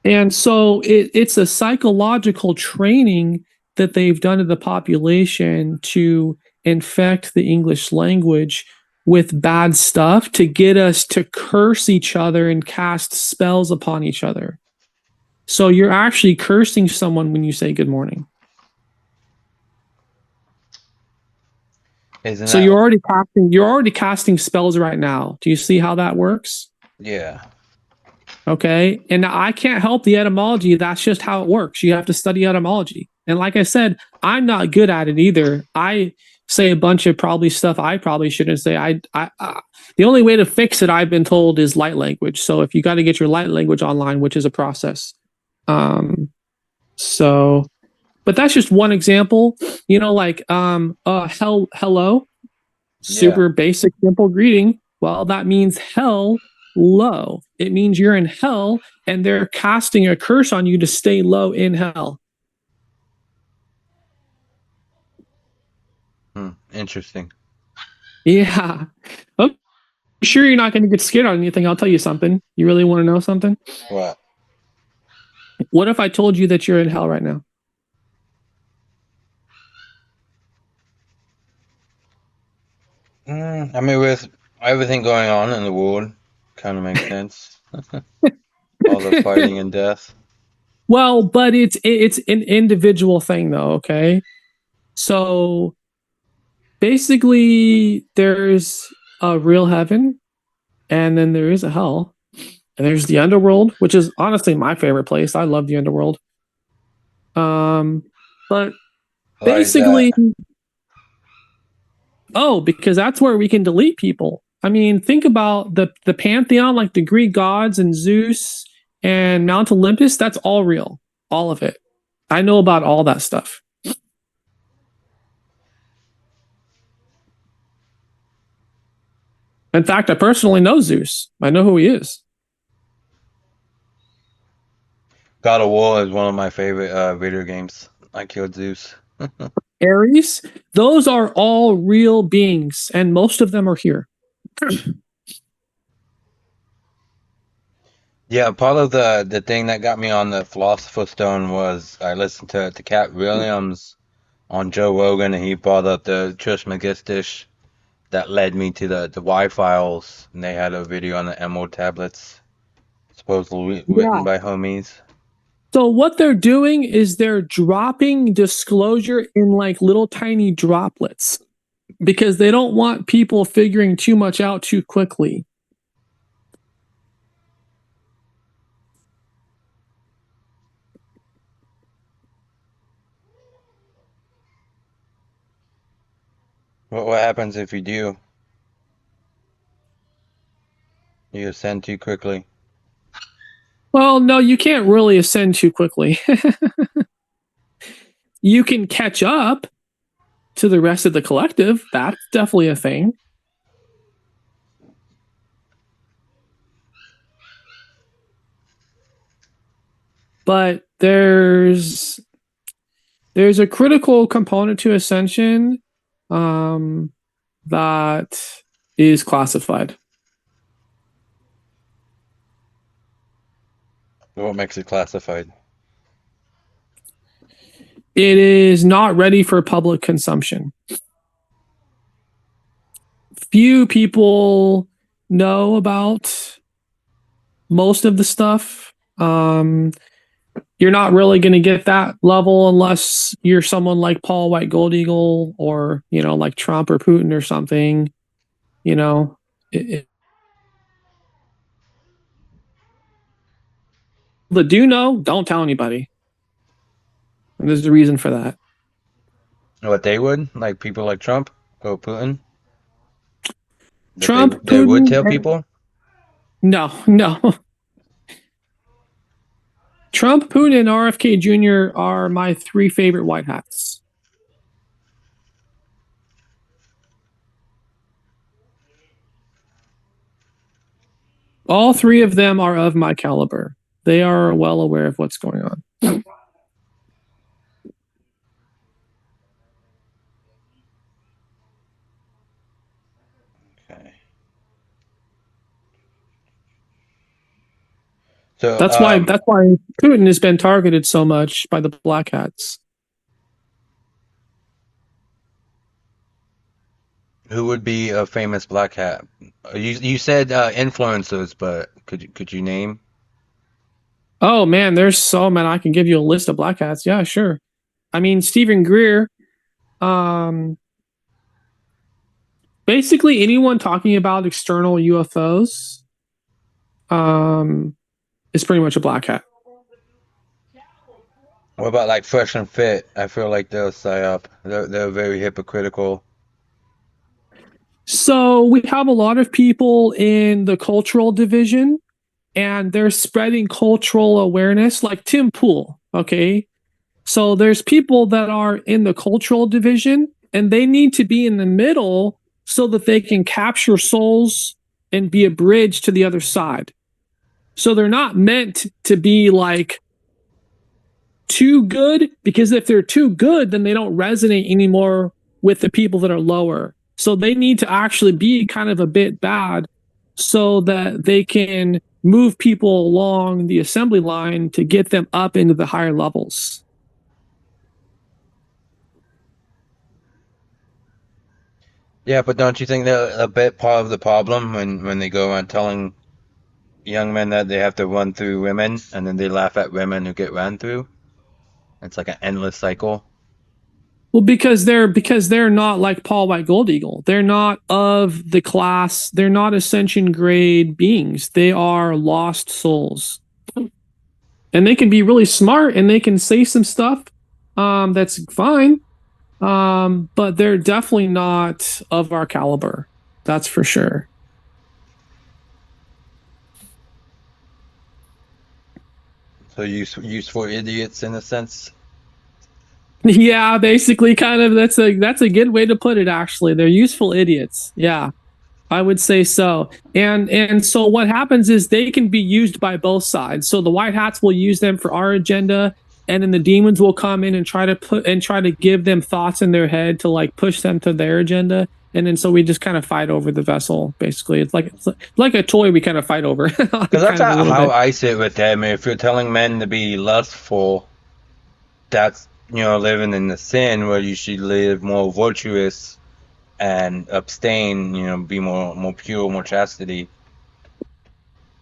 And so it's a psychological training that they've done to the population to infect the English language with bad stuff to get us to curse each other and cast spells upon each other. So you're actually cursing someone when you say good morning. So you're already casting spells right now. Do you see how that works? Yeah. Okay. And I can't help the etymology. That's just how it works. You have to study etymology. And like I said, I'm not good at it either. I say a bunch of probably stuff I probably shouldn't say. The only way to fix it, I've been told, is light language. So if you got to get your light language online, which is a process. So, but that's just one example. Like hello, Yeah. super basic, simple greeting. Well, that means hell low. It means you're in hell and they're casting a curse on you to stay low in hell. Interesting. Yeah. I'm sure you're not going to get scared on anything. I'll tell you something. You really want to know something? What? What if I told you that you're in hell right now? I mean, with everything going on in the world, kind of makes sense. All the fighting and death. Well, but it's an individual thing though, okay? So basically there's a real heaven and then there is a hell. And there's the underworld, which is honestly my favorite place. I love the underworld. But Why is that? basically, because that's where we can delete people. I mean, think about the pantheon, like the Greek gods and Zeus and Mount Olympus. That's all real, all of it. I know about all that stuff. In fact, I personally know Zeus. I know who he is. God of War is one of my favorite video games. I killed Zeus. Ares, those are all real beings, and most of them are here. Yeah, part of the thing that got me on the Philosopher's Stone was I listened to Cat Williams on Joe Rogan, and he brought up the Trismegistus that led me to the Y files, and they had a video on the Emerald tablets, supposedly written Yeah. by homies. So what they're doing is they're dropping disclosure in like little tiny droplets because they don't want people figuring too much out too quickly. What happens if you do? You ascend too quickly. Well, no, you can't really ascend too quickly. You can catch up to the rest of the collective. That's definitely a thing. But there's a critical component to ascension that is classified. What makes it classified? It is not ready for public consumption. Few people know about most of the stuff. You're not really going to get that level unless you're someone like Paul White Gold Eagle or, like Trump or Putin or something. The do know, don't tell anybody. And there's a reason for that. What they would? Like people like Trump or Putin? That they Trump, they would Putin, tell people? no, no. Trump, Putin, and RFK Jr. are my three favorite white hats. All three of them are of my caliber. They are well aware of what's going on. Okay. So, That's why Putin has been targeted so much by the black hats. who would be a famous black hat? You said influencers, but could you name? Oh man, there's so many. I can give you a list of black hats. Yeah, sure. I mean, Stephen Greer. Basically anyone talking about external UFOs. is pretty much a black hat. What about like Fresh and Fit? I feel like they'll stay up. They're very hypocritical. So we have a lot of people in the cultural division, and they're spreading cultural awareness, like Tim Pool. Okay. So there's people that are in the cultural division, and they need to be in the middle so that they can capture souls and be a bridge to the other side. So they're not meant to be like too good, because if they're too good, then they don't resonate anymore with the people that are lower. So they need to actually be kind of a bit bad so that they can move people along the assembly line to get them up into the higher levels. Yeah, but don't you think they're a bit part of the problem when they go around telling young men that they have to run through women, and then they laugh at women who get run through? It's like an endless cycle. Well, because they're not like Paul White Gold Eagle. They're not of the class. They're not ascension grade beings. They are lost souls, and they can be really smart and they can say some stuff that's fine, but they're definitely not of our caliber. That's for sure. So useful idiots in a sense. Yeah, basically, kind of. That's a good way to put it. Actually, they're useful idiots. Yeah, I would say so. And so what happens is they can be used by both sides. So the white hats will use them for our agenda, and then the demons will come in and try to give them thoughts in their head to like push them to their agenda. And then so we just kind of fight over the vessel. Basically, it's like a toy we kind of fight over. Because that's how I sit with them. If you're telling men to be lustful, that's living in the sin where you should live more virtuous and abstain, be more pure, more chastity.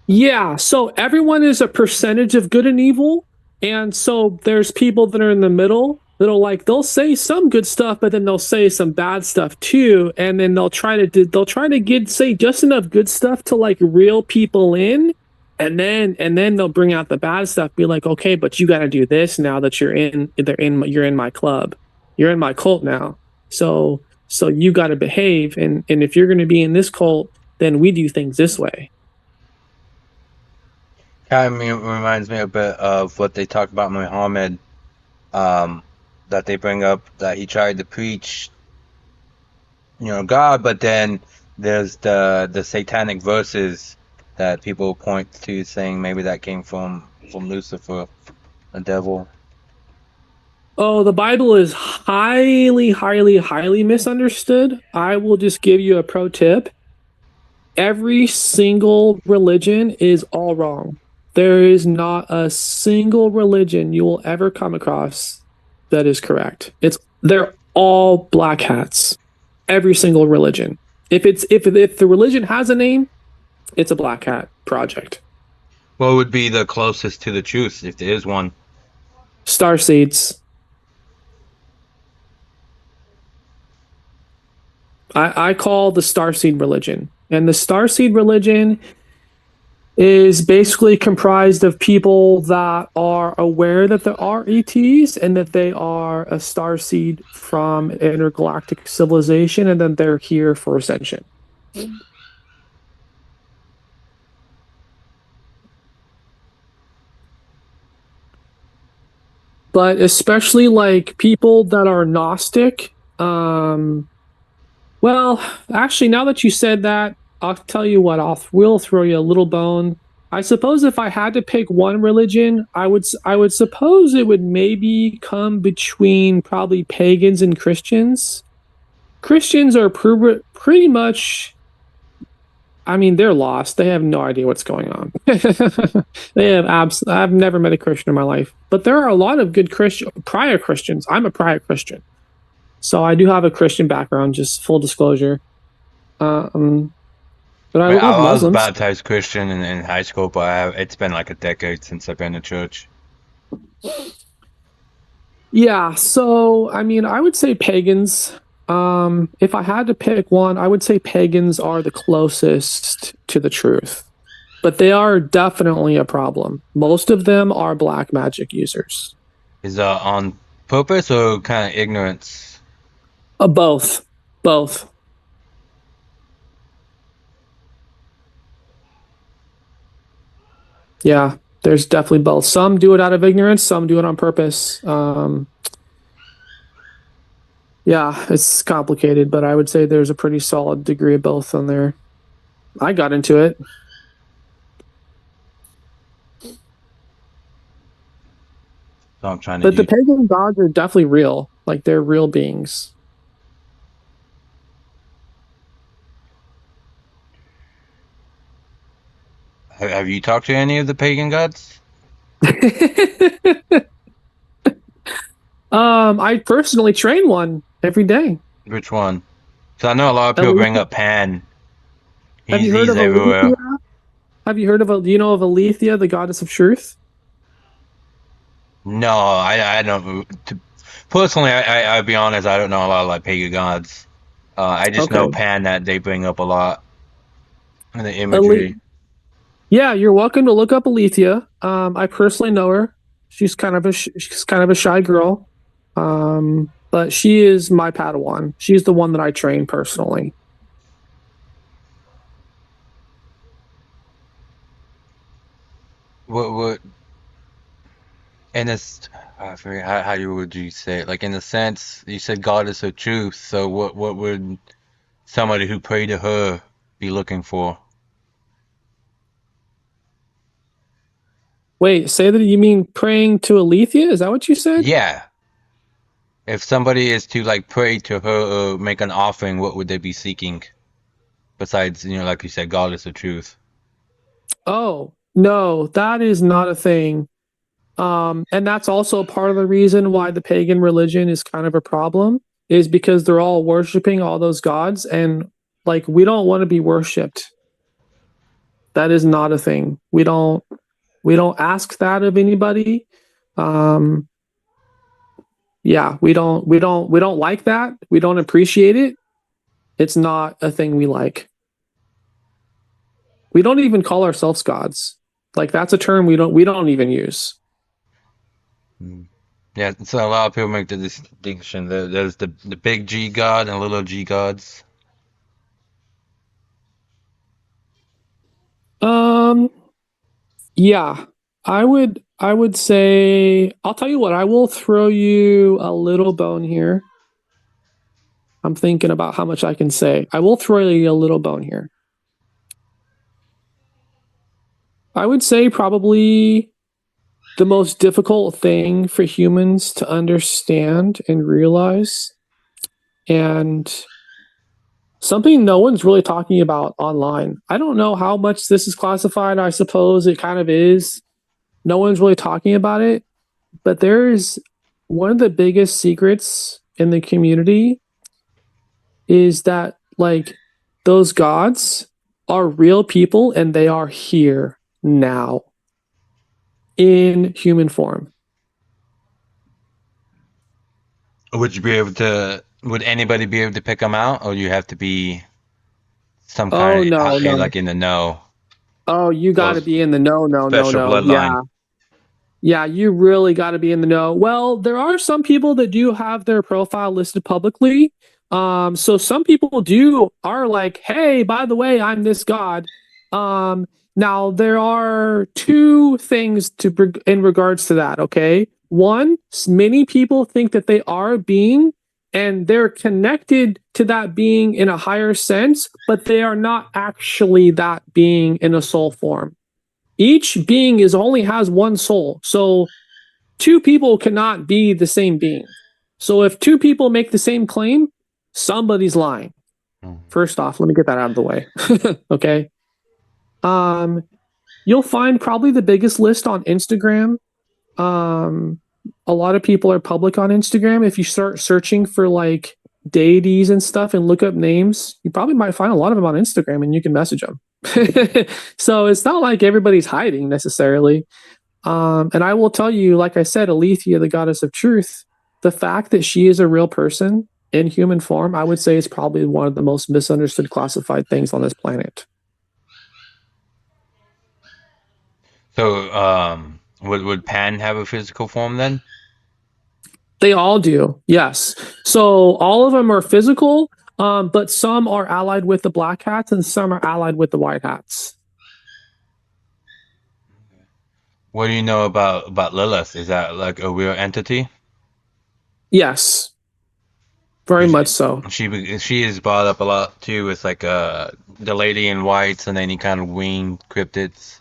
Yeah, so everyone is a percentage of good and evil, and so there's people that are in the middle that'll they'll say some good stuff, but then they'll say some bad stuff too, and then they'll try to say just enough good stuff to like reel people in, and then they'll bring out the bad stuff, be like, okay, but you got to do this now that you're in my club, you're in my cult now, so you got to behave, and if you're going to be in this cult, then we do things this way. Kind of reminds me a bit of what they talk about Muhammad, that they bring up that he tried to preach, God, but then there's the satanic verses that people point to saying maybe that came from Lucifer, the devil. Oh, the Bible is highly, highly, highly misunderstood. I will just give you a pro tip. Every single religion is all wrong. There is not a single religion you will ever come across that is correct. They're all black hats. Every single religion. If the religion has a name, it's a black hat project. What would be the closest to the truth if there is one? Starseeds. I call the Starseed religion. And the Starseed religion is basically comprised of people that are aware that there are ETs and that they are a starseed from intergalactic civilization, and then they're here for ascension. But especially like people that are Gnostic, well, actually, now that you said that, I'll tell you what, we'll throw you a little bone. I suppose if I had to pick one religion, I would suppose it would maybe come between probably pagans and Christians. Christians are pretty much, I mean, they're lost. They have no idea what's going on. I've never met a Christian in my life, but there are a lot of good prior Christians. I'm a prior Christian. So I do have a Christian background, just full disclosure. But I love Muslims. I was baptized Christian in high school, but it's been like a decade since I've been to church. Yeah, so I mean, I would say pagans. If I had to pick one, I would say pagans are the closest to the truth. but they are definitely a problem. Most of them are black magic users. Is that on purpose or kind of ignorance? Both. Both. Yeah, there's definitely both. Some do it out of ignorance, some do it on purpose. Yeah, it's complicated, but I would say there's a pretty solid degree of both on there. I got into it. So I'm trying to But the do. pagan gods are definitely real. Like they're real beings. Have you talked to any of the pagan gods? I personally train one every day. Which one? So I know a lot of people bring Alethea. up Pan. Have you heard He's of everywhere. Alethea? Have you heard of do you know of Alethea, the goddess of truth? No, I don't. Personally, I'll be honest. I don't know a lot of like pagan gods. I just know Okay. Pan that they bring up a lot in the Ale- imagery. yeah, you're welcome to look up Alethea. I personally know her. She's kind of she's kind of a shy girl. But she is my Padawan. She's the one that I train personally. What in this? I forget how you would you say it? Like in a sense, you said goddess of truth. So what would somebody who prayed to her be looking for? Wait, say that you mean praying to Alethea? Is that what you said? Yeah. If somebody is to like pray to her or make an offering, what would they be seeking? Besides, like you said, goddess of truth. Oh, no, that is not a thing. And that's also part of the reason why the pagan religion is kind of a problem, is because they're all worshiping all those gods, and like we don't want to be worshipped. That is not a thing. We don't ask that of anybody. Um, yeah, we don't like that. We don't appreciate it. It's not a thing we like. We don't even call ourselves gods. Like that's a term we don't even use. Hmm. Yeah, so a lot of people make the distinction. There's the big G god and little G gods. Um, yeah, I would say I'll tell you what, I will throw you a little bone here. I'm thinking about how much I can say. I will throw you a little bone here. I would say probably the most difficult thing for humans to understand and realize, and something no one's really talking about online. I don't know how much this is classified. I suppose it kind of is. No one's really talking about it, but there's one of the biggest secrets in the community is that like those gods are real people and they are here now in human form. Would you be able to? Would anybody be able to pick them out, or you have to be some Oh kind no, of no. like in the know? Oh, you got to Those be in the know, no, no, special no. bloodline. Yeah. Yeah, you really got to be in the know. Well, there are some people that do have their profile listed publicly. So some people do are like, "Hey, by the way, I'm this god." Now there are two things in regards to that. Okay, one, many people think that they are a being and they're connected to that being in a higher sense, but they are not actually that being in a soul form. Each being is only has one soul. So two people cannot be the same being. So if two people make the same claim, somebody's lying. Mm. First off, let me get that out of the way. Okay. Um, you'll find probably the biggest list on Instagram. Um, a lot of people are public on Instagram. If you start searching for like deities and stuff and look up names, you probably might find a lot of them on Instagram and you can message them. So it's not like everybody's hiding necessarily. And I will tell you, like I said, Alethea, the goddess of truth, the fact that she is a real person in human form, I would say is probably one of the most misunderstood classified things on this planet. So, would Pan have a physical form then? They all do, yes. So all of them are physical, but some are allied with the black hats and some are allied with the white hats. What do you know about Lilith? Is that like a real entity? Yes, very much so. She is brought up a lot too with like the lady in whites and any kind of winged cryptids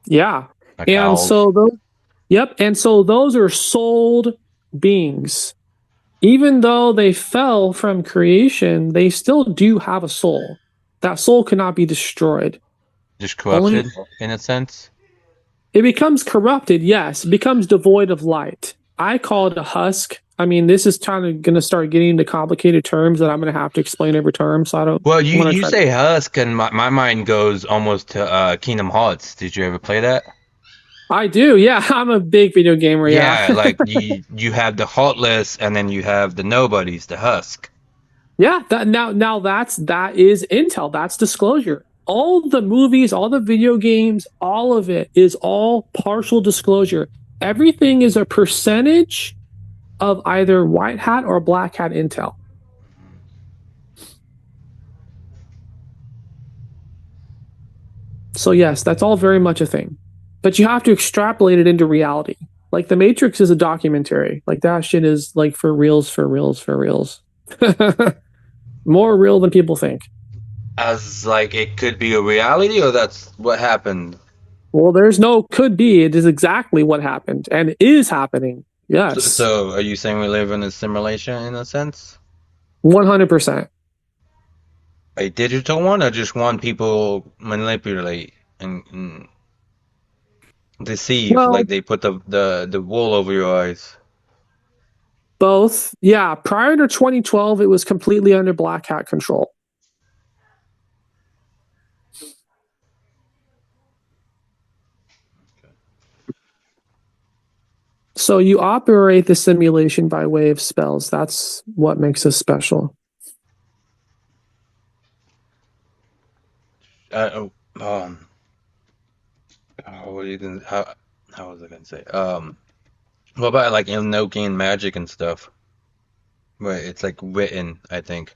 Yeah. like And owls. so those, yep. And so those are souled beings. Even though they fell from creation, they still do have a soul. That soul cannot be destroyed. Just Only corrupted in a sense. it becomes corrupted, yes. It becomes devoid of light. I call it a husk. I mean, this is kind of going to start getting into complicated terms that I'm going to have to explain every term. So I don't Well, you want to you try. say husk, and my mind goes almost to Kingdom Hearts. Did you ever play that? I do. Yeah, I'm a big video gamer. Yeah. Yeah, like you have the Heartless, and then you have the Nobodies, the husk. Yeah, that is intel. That's disclosure. All the movies, all the video games, all of it is all partial disclosure. Everything is a percentage of either white hat or black hat intel. So yes, that's all very much a thing. But you have to extrapolate it into reality. Like The Matrix is a documentary. Like that shit is like for reals, for reals, for reals. More real than people think. As like it could be a reality, or that's what happened. Well, there's no could be. It is exactly what happened and is happening. So, Yes. so are you saying we live in a simulation in a sense? 100%. A digital one, or just one people manipulate and deceive, Well, like they put the wool over your eyes? both. Yeah. Prior to 2012, it was completely under black hat control. So you operate the simulation by way of spells. That's what makes us special. Oh, what are you gonna, how was I gonna say? What about like Enochian magic and stuff? Right, it's like written, I think.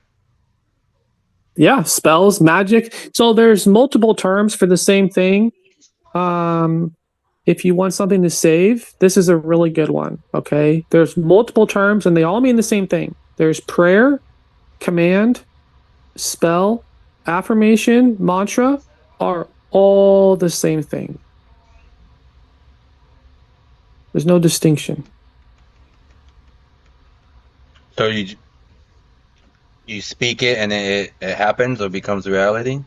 Yeah, spells, magic. So there's multiple terms for the same thing. If you want something to save, this is a really good one. Okay. There's multiple terms and they all mean the same thing. There's prayer, command, spell, affirmation, mantra are all the same thing. There's no distinction. So you speak it and it happens or becomes reality?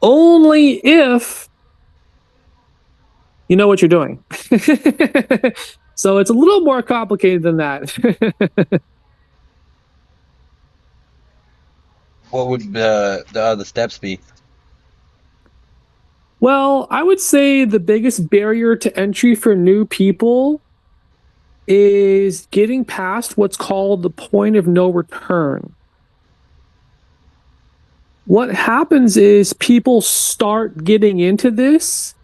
Only if you know what you're doing. So it's a little more complicated than that. What would the other steps be? Well, I would say the biggest barrier to entry for new people is getting past what's called the point of no return. What happens is people start getting into this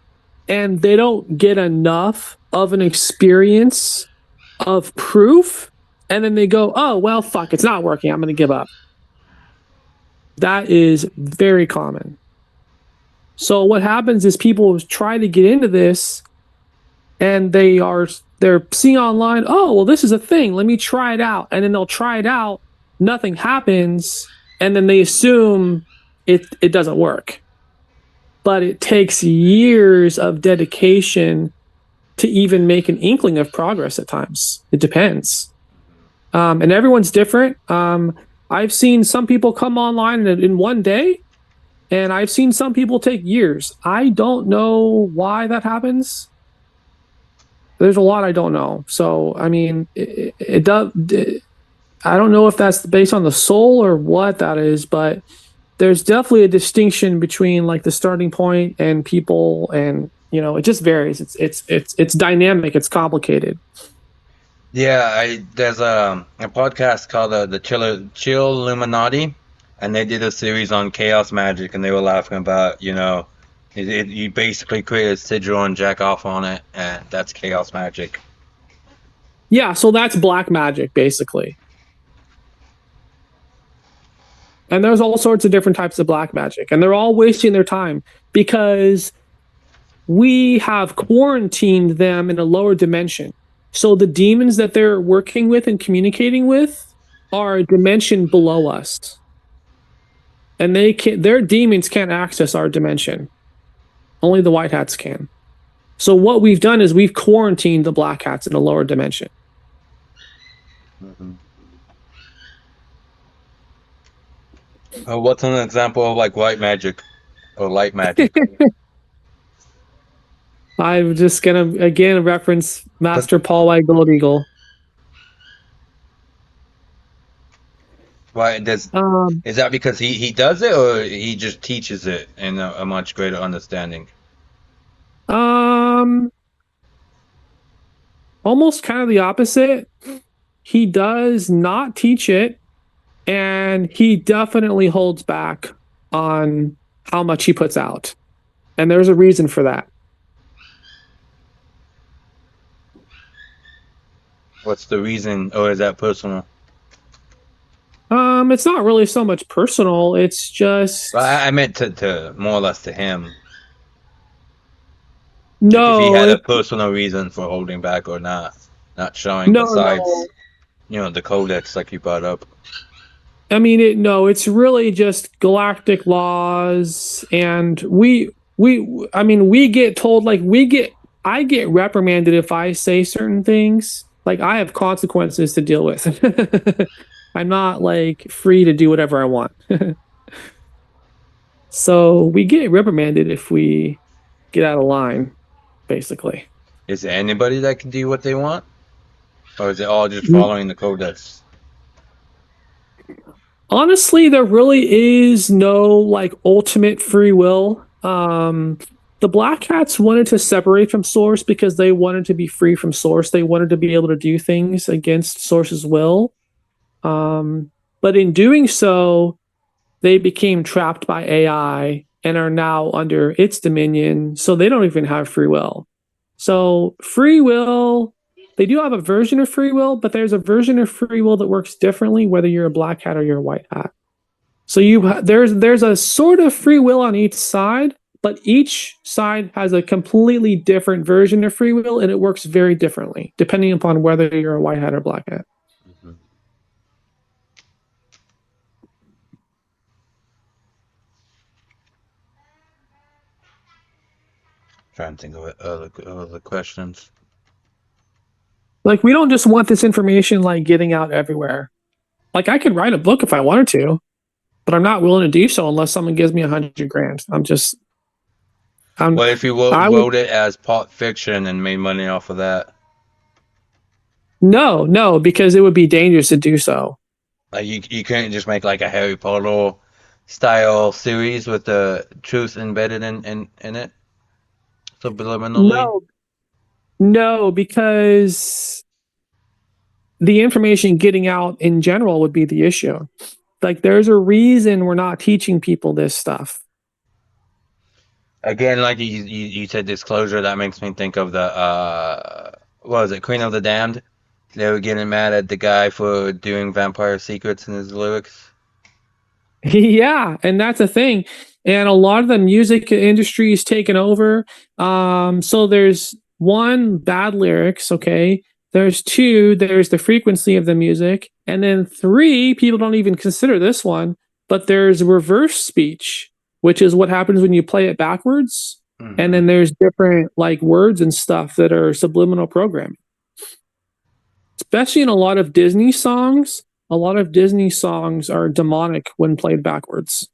and they don't get enough of an experience of proof. And then they go, oh, well, fuck, it's not working. I'm going to give up. That is very common. So what happens is people try to get into this and they're seeing online, oh, well, this is a thing. Let me try it out. And then they'll try it out. Nothing happens. And then they assume it doesn't work. But it takes years of dedication to even make an inkling of progress at times. It depends. And everyone's different. I've seen some people come online in one day, and I've seen some people take years. I don't know why that happens. There's a lot I don't know. So, I mean, it does. I don't know if that's based on the soul or what that is, but there's definitely a distinction between like the starting point and people, and it just varies. It's dynamic. It's complicated. Yeah, there's a podcast called the Chill Illuminati, and they did a series on chaos magic, and they were laughing about You basically create a sigil and jack off on it, and that's chaos magic. Yeah, so that's black magic, basically. And there's all sorts of different types of black magic, and they're all wasting their time because we have quarantined them in a lower dimension. So the demons that they're working with and communicating with are a dimension below us. And their demons can't access our dimension. Only the white hats can. So what we've done is we've quarantined the black hats in a lower dimension. Mm-hmm. What's an example of like white magic or light magic? I'm just gonna again reference Master Paul White Gold Eagle. Why does is that because he does it or he just teaches it in a much greater understanding? Almost kind of the opposite. He does not teach it, and he definitely holds back on how much he puts out. And there's a reason for that. What's the reason, or is that personal? It's not really so much personal. It's just I meant to more or less to him. No, if he had a personal reason for holding back or not showing, besides the codex like you brought up. I mean, it's really just galactic laws, and we get told, like, I get reprimanded if I say certain things. Like, I have consequences to deal with. I'm not like free to do whatever I want. So we get reprimanded if we get out of line, basically. Is there anybody that can do what they want? Or is it all just following the codex? Honestly, there really is no like ultimate free will. The Black Hats wanted to separate from Source because they wanted to be free from Source. They wanted to be able to do things against Source's will. But in doing so, they became trapped by AI and are now under its dominion. So they don't even have free will. So free will, they do have a version of free will, but there's a version of free will that works differently whether you're a black hat or you're a white hat. So there's a sort of free will on each side, but each side has a completely different version of free will, and it works very differently depending upon whether you're a white hat or black hat. Mm-hmm. Trying to think of other questions. Like, we don't just want this information like getting out everywhere. Like, I could write a book if I wanted to, but I'm not willing to do so unless someone gives me $100,000. What if you wrote it as pulp fiction and made money off of that? No, because it would be dangerous to do so. Like you couldn't just make like a Harry Potter style series with the truth embedded in it subliminally. No, because the information getting out in general would be the issue. Like, there's a reason we're not teaching people this stuff. Again, like you said, disclosure. That makes me think of the what was it, Queen of the Damned? They were getting mad at the guy for doing vampire secrets in his lyrics. Yeah, and that's a thing. And a lot of the music industry is taken over. So there's one, bad lyrics, okay? There's two, there's the frequency of the music. And then three, people don't even consider this one, but there's reverse speech, which is what happens when you play it backwards. Mm-hmm. And then there's different like words and stuff that are subliminal programming. Especially in a lot of Disney songs. A lot of Disney songs are demonic when played backwards.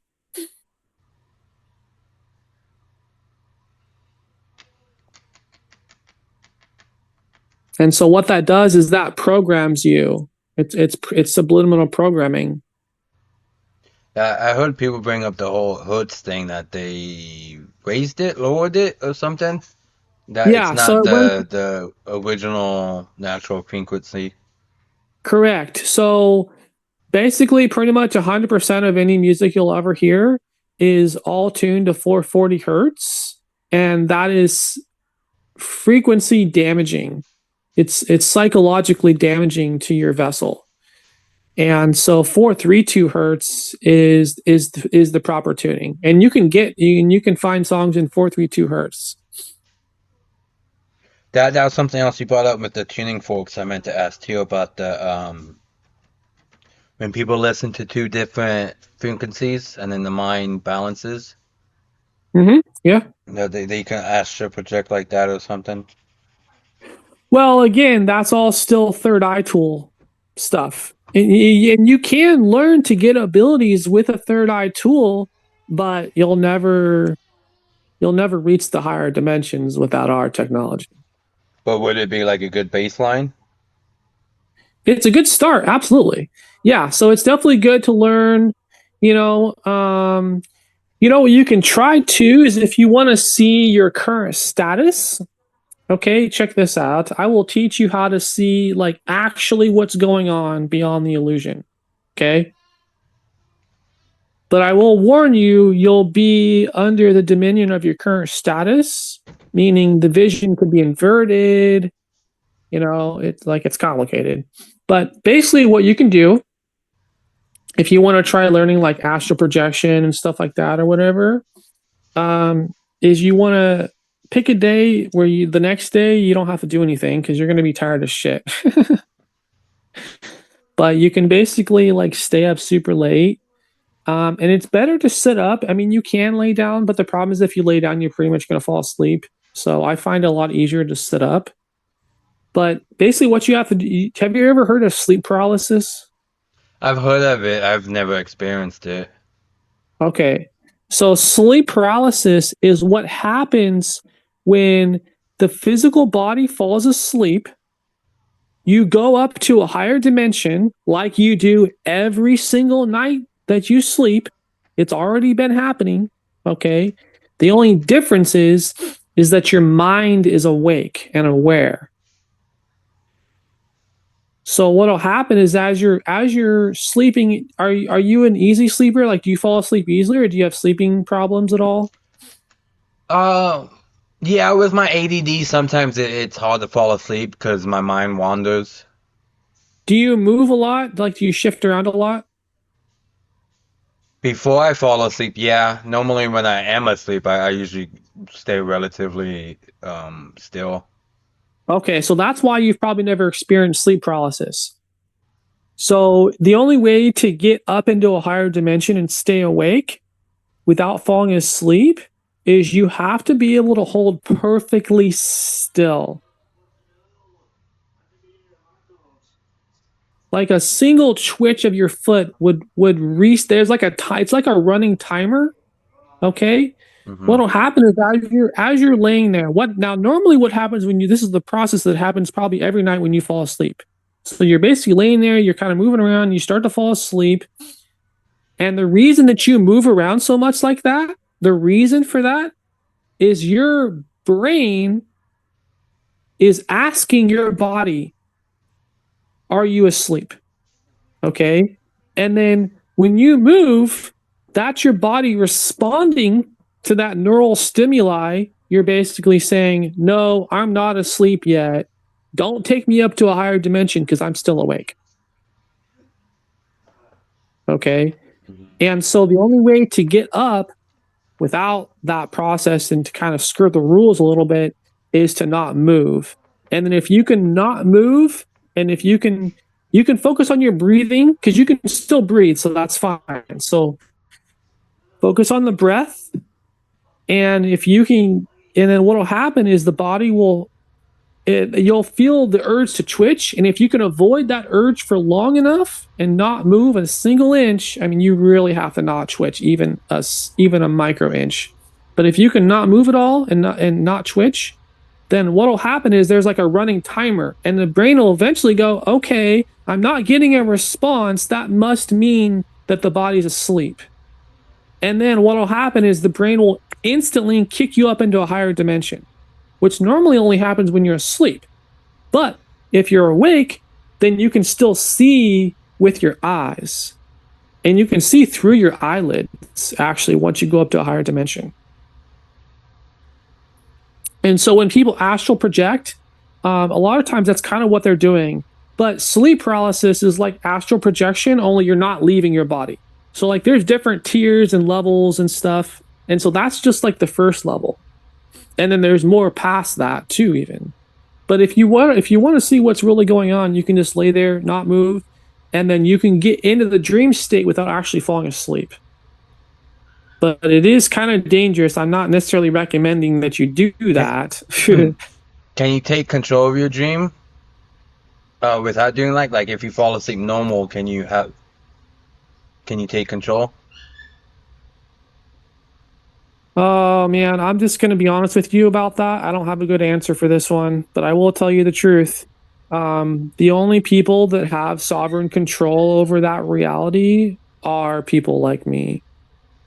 And so what that does is that programs you. It's subliminal programming. I heard people bring up the whole hoods thing, that they raised it, lowered it, or something. That it's not the original natural frequency. Correct. So basically, pretty much 100% of any music you'll ever hear is all tuned to 440 hertz, and that is frequency damaging. It's psychologically damaging to your vessel. And so 432 hertz is the proper tuning. And you can find songs in 432 hertz. That was something else you brought up with the tuning forks. I meant to ask too about the when people listen to two different frequencies and then the mind balances. Yeah. They can astral project like that or something. Well, again, that's all still third eye tool stuff. And you can learn to get abilities with a third eye tool, but you'll never reach the higher dimensions without our technology. But would it be like a good baseline? It's a good start, absolutely. Yeah, so it's definitely good to learn. What you can try too is if you want to see your current status. Okay, check this out. I will teach you how to see like actually what's going on beyond the illusion. Okay. But I will warn you, you'll be under the dominion of your current status, meaning the vision could be inverted. It's complicated. But basically what you can do if you want to try learning like astral projection and stuff like that or whatever, is you want to pick a day where the next day you don't have to do anything because you're going to be tired as shit. But you can basically like stay up super late. And it's better to sit up. I mean, you can lay down, but the problem is if you lay down, you're pretty much going to fall asleep. So I find it a lot easier to sit up. But basically what you have to do, have you ever heard of sleep paralysis? I've heard of it. I've never experienced it. Okay. So sleep paralysis is what happens when the physical body falls asleep. You go up to a higher dimension like you do every single night that you sleep. It's already been happening. Okay. The only difference is that your mind is awake and aware. So what'll happen is as you're sleeping, are you an easy sleeper? Like, do you fall asleep easily, or do you have sleeping problems at all? Yeah, with my ADD, sometimes it's hard to fall asleep because my mind wanders. Do you move a lot? Like, do you shift around a lot? Before I fall asleep, yeah. Normally when I am asleep, I usually stay relatively still. Okay, so that's why you've probably never experienced sleep paralysis. So the only way to get up into a higher dimension and stay awake without falling asleep is you have to be able to hold perfectly still. Like a single twitch of your foot would there's like it's like a running timer. Okay. What'll happen is as you're laying there, normally what happens this is the process that happens probably every night when you fall asleep. So you're basically laying there, you're kind of moving around, you start to fall asleep. And the reason that you move around so much like that, the reason for that is your brain is asking your body, are you asleep? Okay. And then when you move, that's your body responding to that neural stimuli. You're basically saying, no, I'm not asleep yet. Don't take me up to a higher dimension because I'm still awake. Okay. And so the only way to get up without that process and to kind of skirt the rules a little bit is to not move. And then if you can not move, and if you can focus on your breathing, because you can still breathe, so that's fine. So focus on the breath. And then what'll happen is the body you'll feel the urge to twitch. And if you can avoid that urge for long enough and not move a single inch, I mean, you really have to not twitch even a micro inch. But if you can not move at all and not twitch, then what'll happen is there's like a running timer, and the brain will eventually go, okay, I'm not getting a response. That must mean that the body's asleep. And then what'll happen is the brain will instantly kick you up into a higher dimension, which normally only happens when you're asleep. But if you're awake, then you can still see with your eyes. and you can see through your eyelids actually once you go up to a higher dimension. And so when people astral project, a lot of times that's kind of what they're doing. But sleep paralysis is like astral projection, only you're not leaving your body. So like there's different tiers and levels and stuff. And so that's just like the first level. And then there's more past that too, even. But if you want to see what's really going on, you can just lay there, not move, and then you can get into the dream state without actually falling asleep. But it is kind of dangerous. I'm not necessarily recommending that you do that. Can you take control of your dream without doing like if you fall asleep normal, can you take control? Oh man, I'm just going to be honest with you about that. I don't have a good answer for this one, but I will tell you the truth. The only people that have sovereign control over that reality are people like me.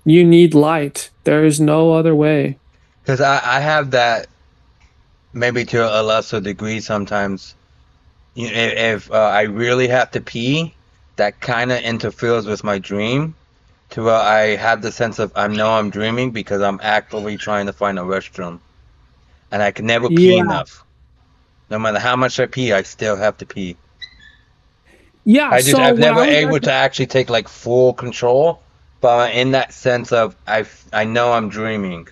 You need light. There is no other way. Because I have that maybe to a lesser degree sometimes. If I really have to pee, that kind of interferes with my dream to where I have the sense of I know I'm dreaming because I'm actively trying to find a restroom. And I can never pee Yeah. enough. No matter how much I pee, I still have to pee. Yeah, so I've what I never would able to actually take like full control, but in that sense of I know I'm dreaming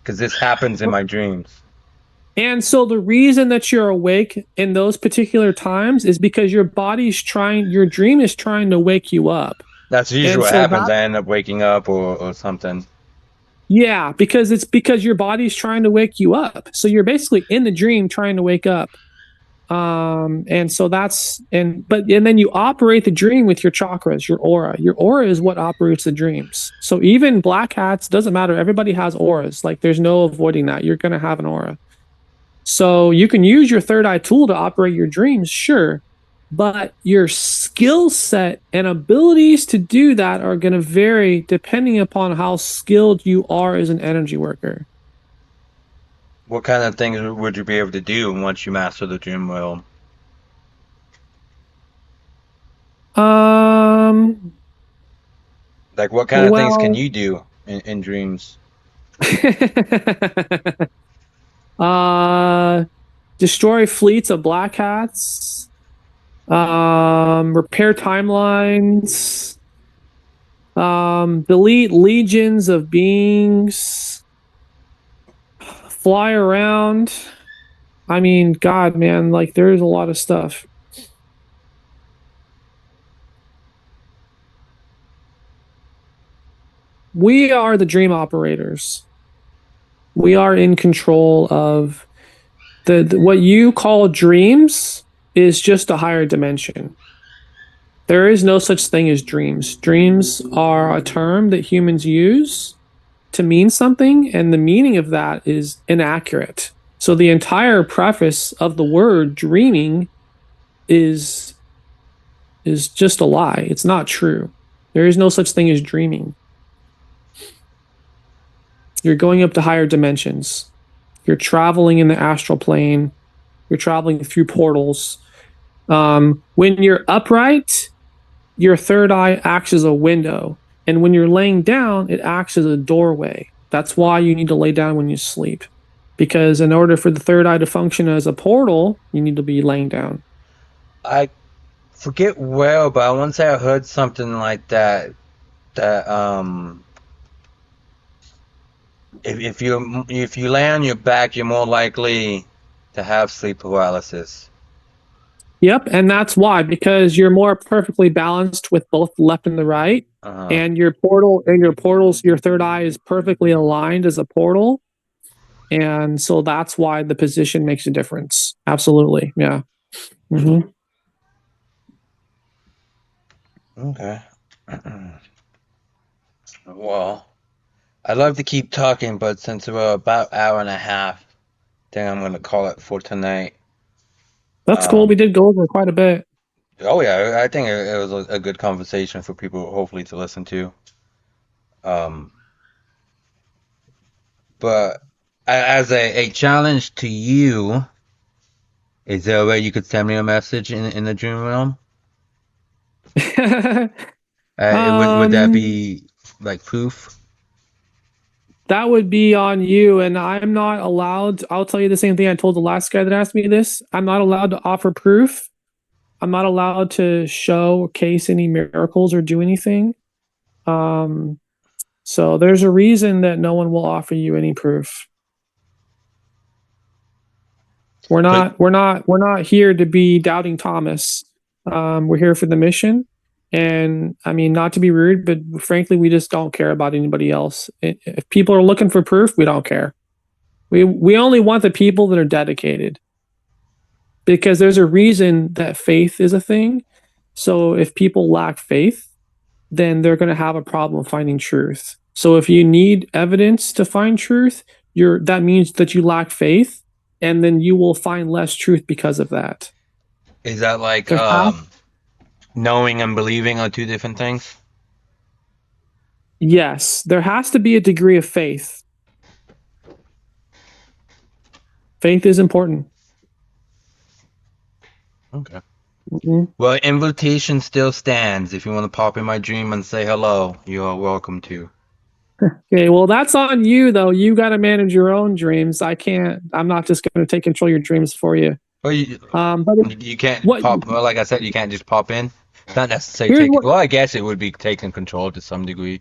because this happens in my dreams. And so the reason that you're awake in those particular times is because your dream is trying to wake you up. That's usually And what so happens. I end up waking up or something. yeah, because it's because your body's trying to wake you up. So you're basically in the dream trying to wake up. And so and then you operate the dream with your chakras, your aura. Your aura is what operates the dreams. So even black hats, doesn't matter. Everybody has auras. Like there's no avoiding that. You're going to have an aura. So you can use your third eye tool to operate your dreams, sure. But your skill set and abilities to do that are going to vary depending upon how skilled you are as an energy worker. What kind of things would you be able to do once you master the dream realm? Um, Like what kind of things can well, you do in dreams? uh, destroy fleets of black hats, repair timelines, delete legions of beings, fly around. I mean, God, man, like there's a lot of stuff. We are the dream operators. We are in control of what you call dreams is just a higher dimension. There is no such thing as dreams. Dreams are a term that humans use to mean something, and the meaning of that is inaccurate. So the entire preface of the word dreaming is just a lie. It's not true. There is no such thing as dreaming. You're going up to higher dimensions. You're traveling in the astral plane. You're traveling through portals. When you're upright, your third eye acts as a window. And when you're laying down, it acts as a doorway. That's why you need to lay down when you sleep. Because in order for the third eye to function as a portal, you need to be laying down. I forget where, but I once I heard something like that. That if you lay on your back, you're more likely to have sleep paralysis. Yep, and that's why, because you're more perfectly balanced with both the left and the right, Uh, and your portals, your third eye is perfectly aligned as a portal, and so that's why the position makes a difference. Absolutely, yeah. Mm-hmm. okay. Well, I'd love to keep talking, but since we're about hour and a half, then I'm gonna call it for tonight. That's cool. We Um, did go over quite a bit. oh yeah, I think it was a good conversation for people hopefully to listen to. Um, but as a challenge to you, is there a way you could send me a message in the dream realm? Would that Um, be like proof? that would be on you, and I'm not allowed. I'll tell you the same thing I told the last guy that asked me this. I'm not allowed to offer proof. I'm not allowed to show case any miracles or do anything. Um, so there's a reason that no one will offer you any proof. We're But not we're not we're not here to be doubting Thomas. We're here for the mission. And I mean, not to be rude, but frankly, we just don't care about anybody else. If people are looking for proof, we don't care. We only want the people that are dedicated, because there's a reason that faith is a thing. So if people lack faith, then they're going to have a problem finding truth. So if you need evidence to find truth, that means that you lack faith, and then you will find less truth because of that. is that like There has, knowing and believing are two different things? yes, there has to be a degree of faith. Faith is important. Okay. Mhm. Well, invitation still stands. If you want to pop in my dream and say hello, you are welcome to. Okay, well, that's on you, though. You got to manage your own dreams. I can't. I'm not just going to take control of your dreams for you. Well, you But you can't what pop. Well, like I said, you can't just pop in. It's not necessarily here's taking. what Well, I guess it would be taking control to some degree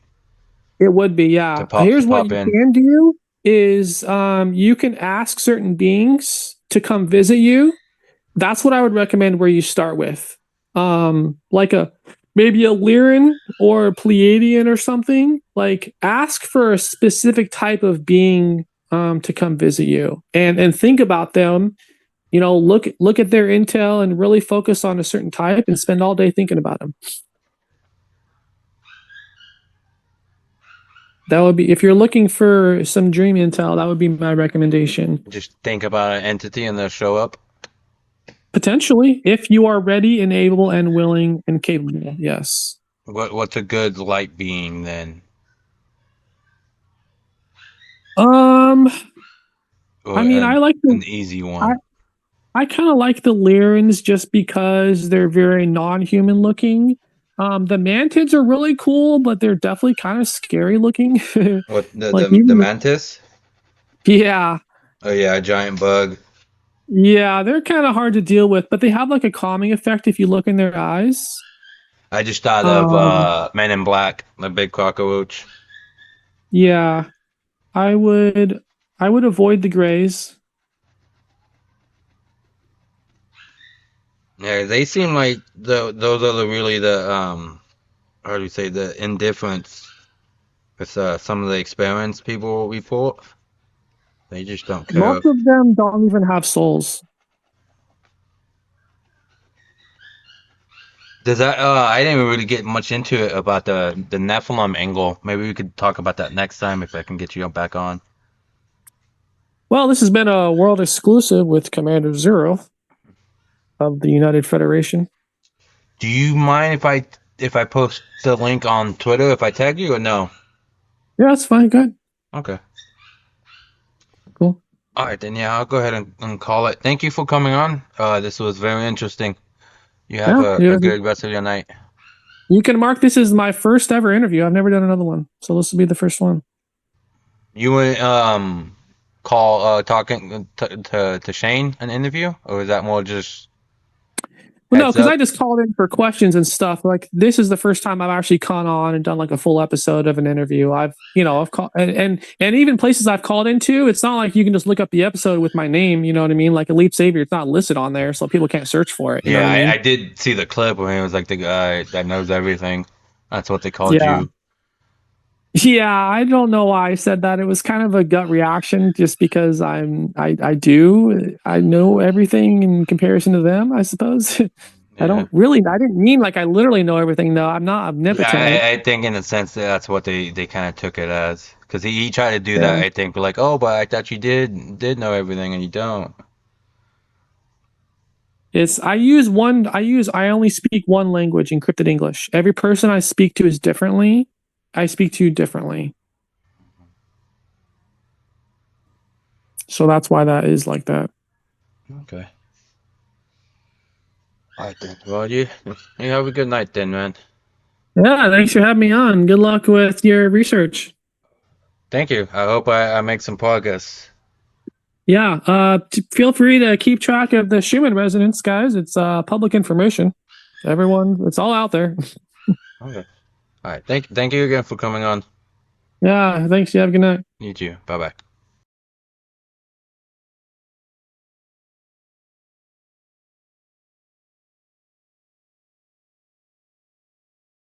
it would be. Yeah. to Here's what pop you in. can do is you can ask certain beings to come visit you. That's what I would recommend where you start with. Like maybe a Lyran or a Pleiadian or something. Like ask for a specific type of being to come visit you, and think about them. Look at their intel and really focus on a certain type and spend all day thinking about them. That would be, if you're looking for some dream intel, that would be my recommendation. Just think about an entity and they'll show up. Potentially, if you are ready and able and willing and capable. Yes. What's a good light being then? Um, I Or mean, an easy I, one? I kind of like the Lyrans just because they're very non-human looking. The Mantids are really cool, but they're definitely kind of scary looking. What Like the even, mantis? yeah, Oh yeah, a giant bug. yeah, they're kind of hard to deal with, but they have like a calming effect if you look in their eyes. I just thought of Um, Men in Black, the big cockroach. yeah, I would I would avoid the grays. Yeah, they seem like those are really the how do you say, the indifference with some of the experiments people report. They just don't care. Most of them don't even have souls. Does that I didn't really get much into it about the Nephilim angle. Maybe we could talk about that next time if I can get you back on. Well, this has been a world exclusive with Commander Zero of the United Federation. Do you mind if I post the link on Twitter if I tag you or no? Yeah, that's fine. Good. Okay. Cool. All right, then yeah, I'll go ahead and call it. Thank you for coming on. This was very interesting. You have Yeah, a good rest of your night. you can mark this as my first ever interview. I've never done another one, so this will be the first one. You would call talking to Shane an interview, or is that more just Well, no, heads because I up? just called in for questions and stuff. Like this is the first time I've actually gone on and done like a full episode of an interview. I've called and even places I've called into. It's not like you can just look up the episode with my name. You know what I mean? Like EliteSavior, it's not listed on there, so people can't search for it. You know Yeah, what I mean? I did see the clip where he was like the guy that knows everything. That's what they called Yeah. you. Yeah, I don't know why I said that. It was kind of a gut reaction just because I know everything in comparison to them, I suppose. Yeah. I didn't mean like I literally know everything though. I'm not Yeah, omnipotent. I think in a sense that that's what they kind of took it as, because he tried to do that. Yeah. I think like, oh, but I thought you did know everything, and you don't. I only speak one language, encrypted English. Every person I speak to is differently. I speak to differently. So that's why that is like that. Okay. All right then. Well, you have a good night then, man. Yeah, thanks for having me on. Good luck with your research. Thank you. I hope I make some progress. Yeah, feel free to keep track of the Schumann resonance, guys. It's public information. Everyone, it's all out there. Okay. All right. Thank you again for coming on. Yeah, thanks. You have a good night. You too. Bye bye.